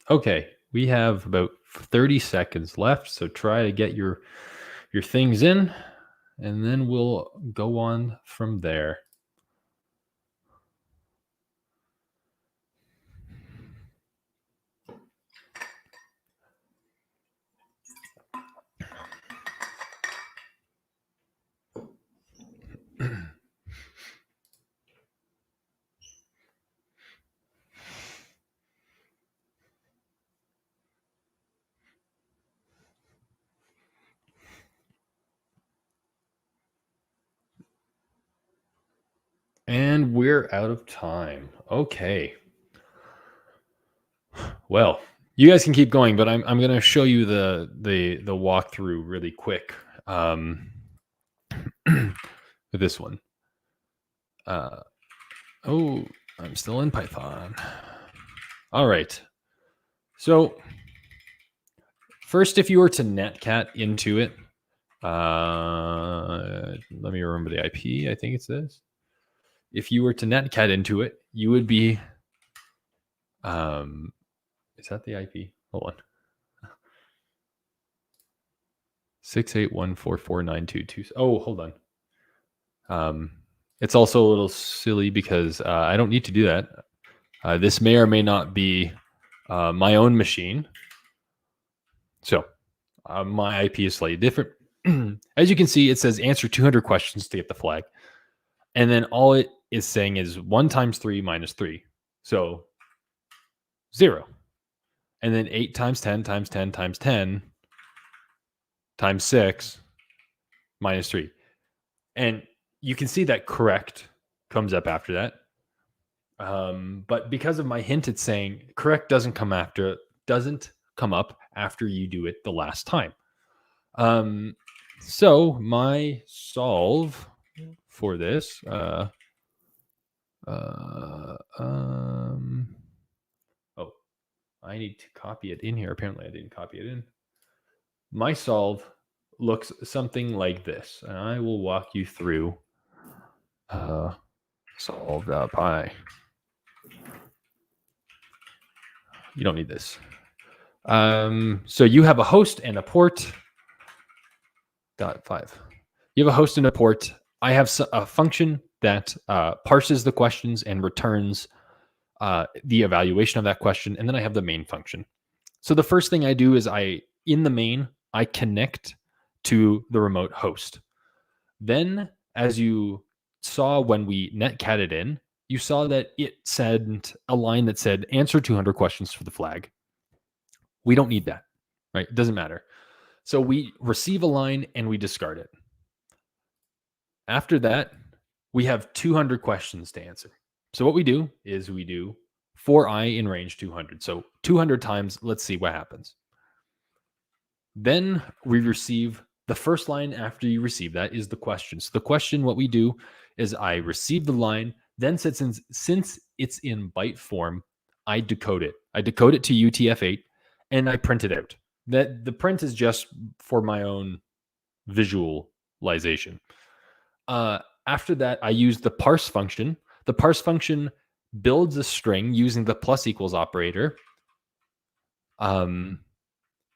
Speaker 2: Okay, we have about 30 seconds left, so try to get your things in, and then we'll go on from there. And we're out of time. Okay. Well, you guys can keep going, but I'm going to show you the walkthrough really quick. With this one. Oh, I'm still in Python. All right. So first, if you were to netcat into it, let me remember the IP. I think it says. If you were to netcat into it, you would be. Is that the IP? Hold on. 6814492. Oh, hold on. It's also a little silly because I don't need to do that. This may or may not be my own machine. So my IP is slightly different. As you can see, it says answer 200 questions to get the flag. And then all it is saying is 1 times 3 minus 3. So 0. And then 8 times 10 times 10 times 10 times 6 minus 3. And you can see that correct comes up after that. But because of my hint, it's saying correct doesn't come up after you do it the last time. So my solve for this, oh, I need to copy it in here. Apparently I didn't copy it in. My solve looks something like this, and I will walk you through solve.py. You don't need this. So you have a host and a port. .5. You have a host and a port. I have a function that parses the questions and returns the evaluation of that question, and then I have the main function. So the first thing I do is in the main, I connect to the remote host. Then, as you saw when we netcatted in, you saw that it said a line that said answer 200 questions for the flag. We don't need that, right? It doesn't matter. So we receive a line and we discard it. After that, we have 200 questions to answer. So what we do is we do for I in range 200. So 200 times, let's see what happens. Then we receive the first line after you receive that is the question. So the question, what we do is I receive the line, then since it's in byte form, I decode it. I decode it to UTF-8 and I print it out. That the print is just for my own visualization. After that, I use the parse function. The parse function builds a string using the plus equals operator. And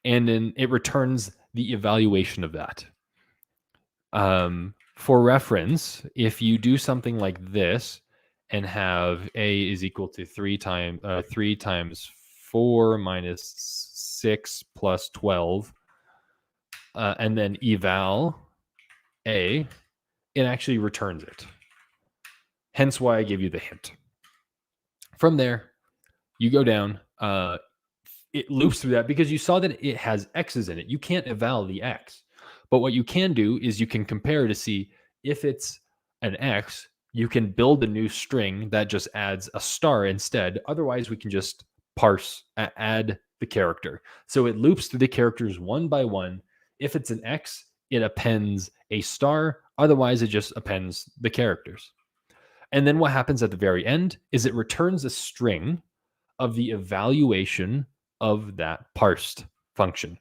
Speaker 2: then it returns the evaluation of that. For reference, if you do something like this and have A is equal to 3 times 4 minus 6 plus 12, and then eval A, it actually returns it. Hence why I give you the hint. From there, you go down. It loops through that because you saw that it has X's in it. You can't eval the X. But what you can do is you can compare to see if it's an X, you can build a new string that just adds a star instead. Otherwise, we can just add the character. So it loops through the characters one by one. If it's an X, it appends a star. Otherwise, it just appends the characters. And then what happens at the very end is it returns a string of the evaluation of that parsed function.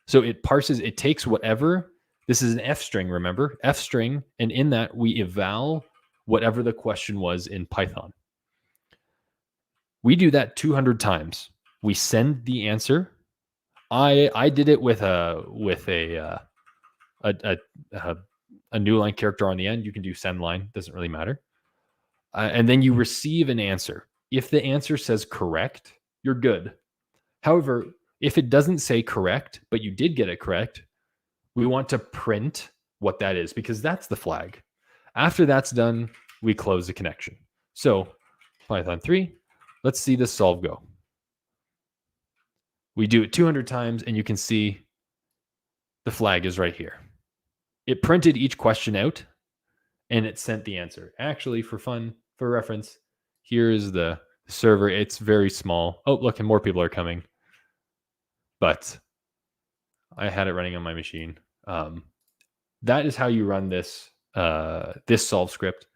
Speaker 2: So it parses, it takes whatever, this is an F string, remember? F string, and in that we eval whatever the question was in Python. We do that 200 times. We send the answer. I did it with a new line character on the end. You can do send line, doesn't really matter. And then you receive an answer. If the answer says correct, you're good. However, if it doesn't say correct, but you did get it correct, we want to print what that is because that's the flag. After that's done, we close the connection. So Python 3, let's see this solve go. We do it 200 times and you can see the flag is right here. It printed each question out and it sent the answer. Actually, for fun, for reference, here is the server. It's very small. Oh, look, and more people are coming. But I had it running on my machine. That is how you run this this solve script.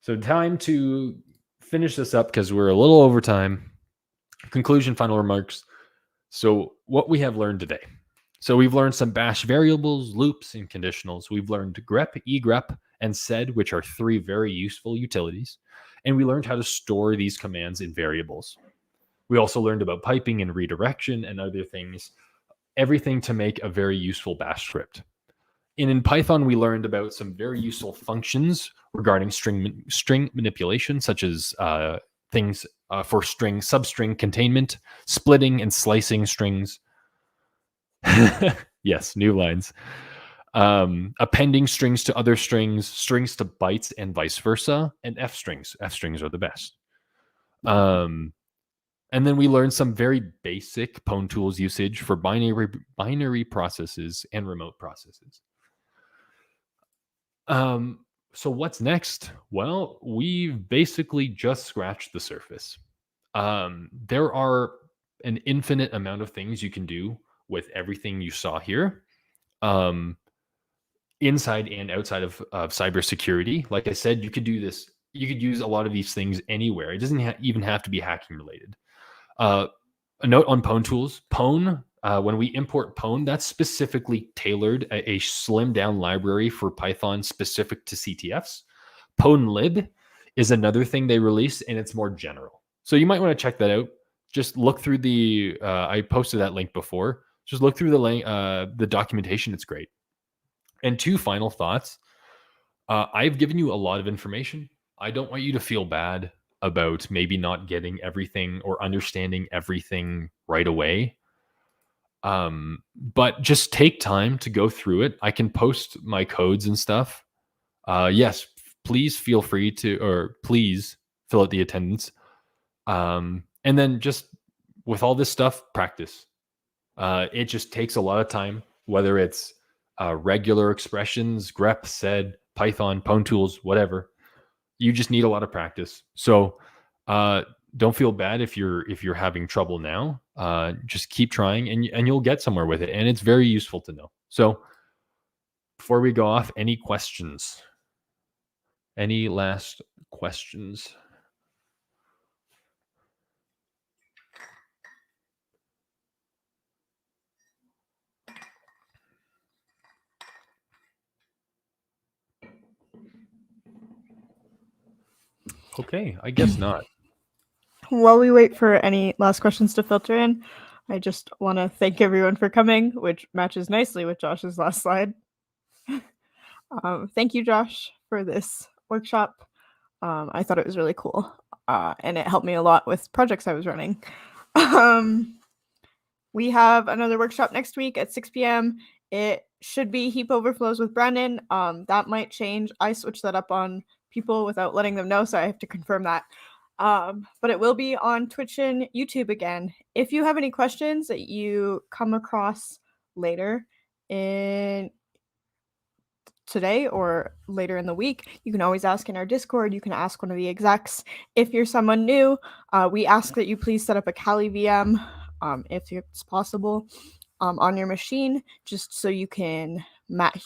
Speaker 2: So time to finish this up because we're a little over time. Conclusion, final remarks. So what we have learned today. So we've learned some bash variables, loops, and conditionals. We've learned grep, egrep, and sed, which are 3 very useful utilities. And we learned how to store these commands in variables. We also learned about piping and redirection and other things, everything to make a very useful bash script. And in Python, we learned about some very useful functions regarding string manipulation, such as things for string substring containment, splitting and slicing strings. Yes, new lines. Appending strings to other strings, strings to bytes, and vice versa, and F strings. F strings are the best. And then we learned some very basic Pwntools usage for binary processes and remote processes. So what's next? Well, we've basically just scratched the surface. There are an infinite amount of things you can do with everything you saw here, inside and outside of cybersecurity. Like I said, you could do this. You could use a lot of these things anywhere. It doesn't even have to be hacking related. A note on Pwntools. Pwn, when we import Pwn, that's specifically tailored, a slimmed down library for Python specific to CTFs. Pwnlib is another thing they released, and it's more general. So you might want to check that out. Just look through the, I posted that link before. Just look through the link, the documentation. It's great. And 2 final thoughts. I've given you a lot of information. I don't want you to feel bad about maybe not getting everything or understanding everything right away. But just take time to go through it. I can post my codes and stuff. Yes, please feel free to, or please fill out the attendance. And then just with all this stuff, practice. It just takes a lot of time, whether it's regular expressions, grep, sed, Python, Pwntools, whatever. You just need a lot of practice. So don't feel bad if you're having trouble now. Just keep trying and you'll get somewhere with it. And it's very useful to know. So before we go off, any questions? Any last questions? Okay, I guess not.
Speaker 1: While we wait for any last questions to filter in, I just want to thank everyone for coming, which matches nicely with Josh's last slide. Thank you, Josh, for this workshop. I thought it was really cool, and it helped me a lot with projects I was running. We have another workshop next week at 6 p.m. It should be heap overflows with Brandon. That might change. I switched that up on people without letting them know, so I have to confirm that. But it will be on Twitch and YouTube again. If you have any questions that you come across later in today or later in the week, you can always ask in our Discord. You can ask one of the execs. If you're someone new, we ask that you please set up a Kali VM if it's possible on your machine, just so you can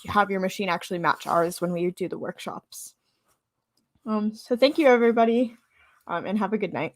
Speaker 1: have your machine actually match ours when we do the workshops. So thank you, everybody, and have a good night.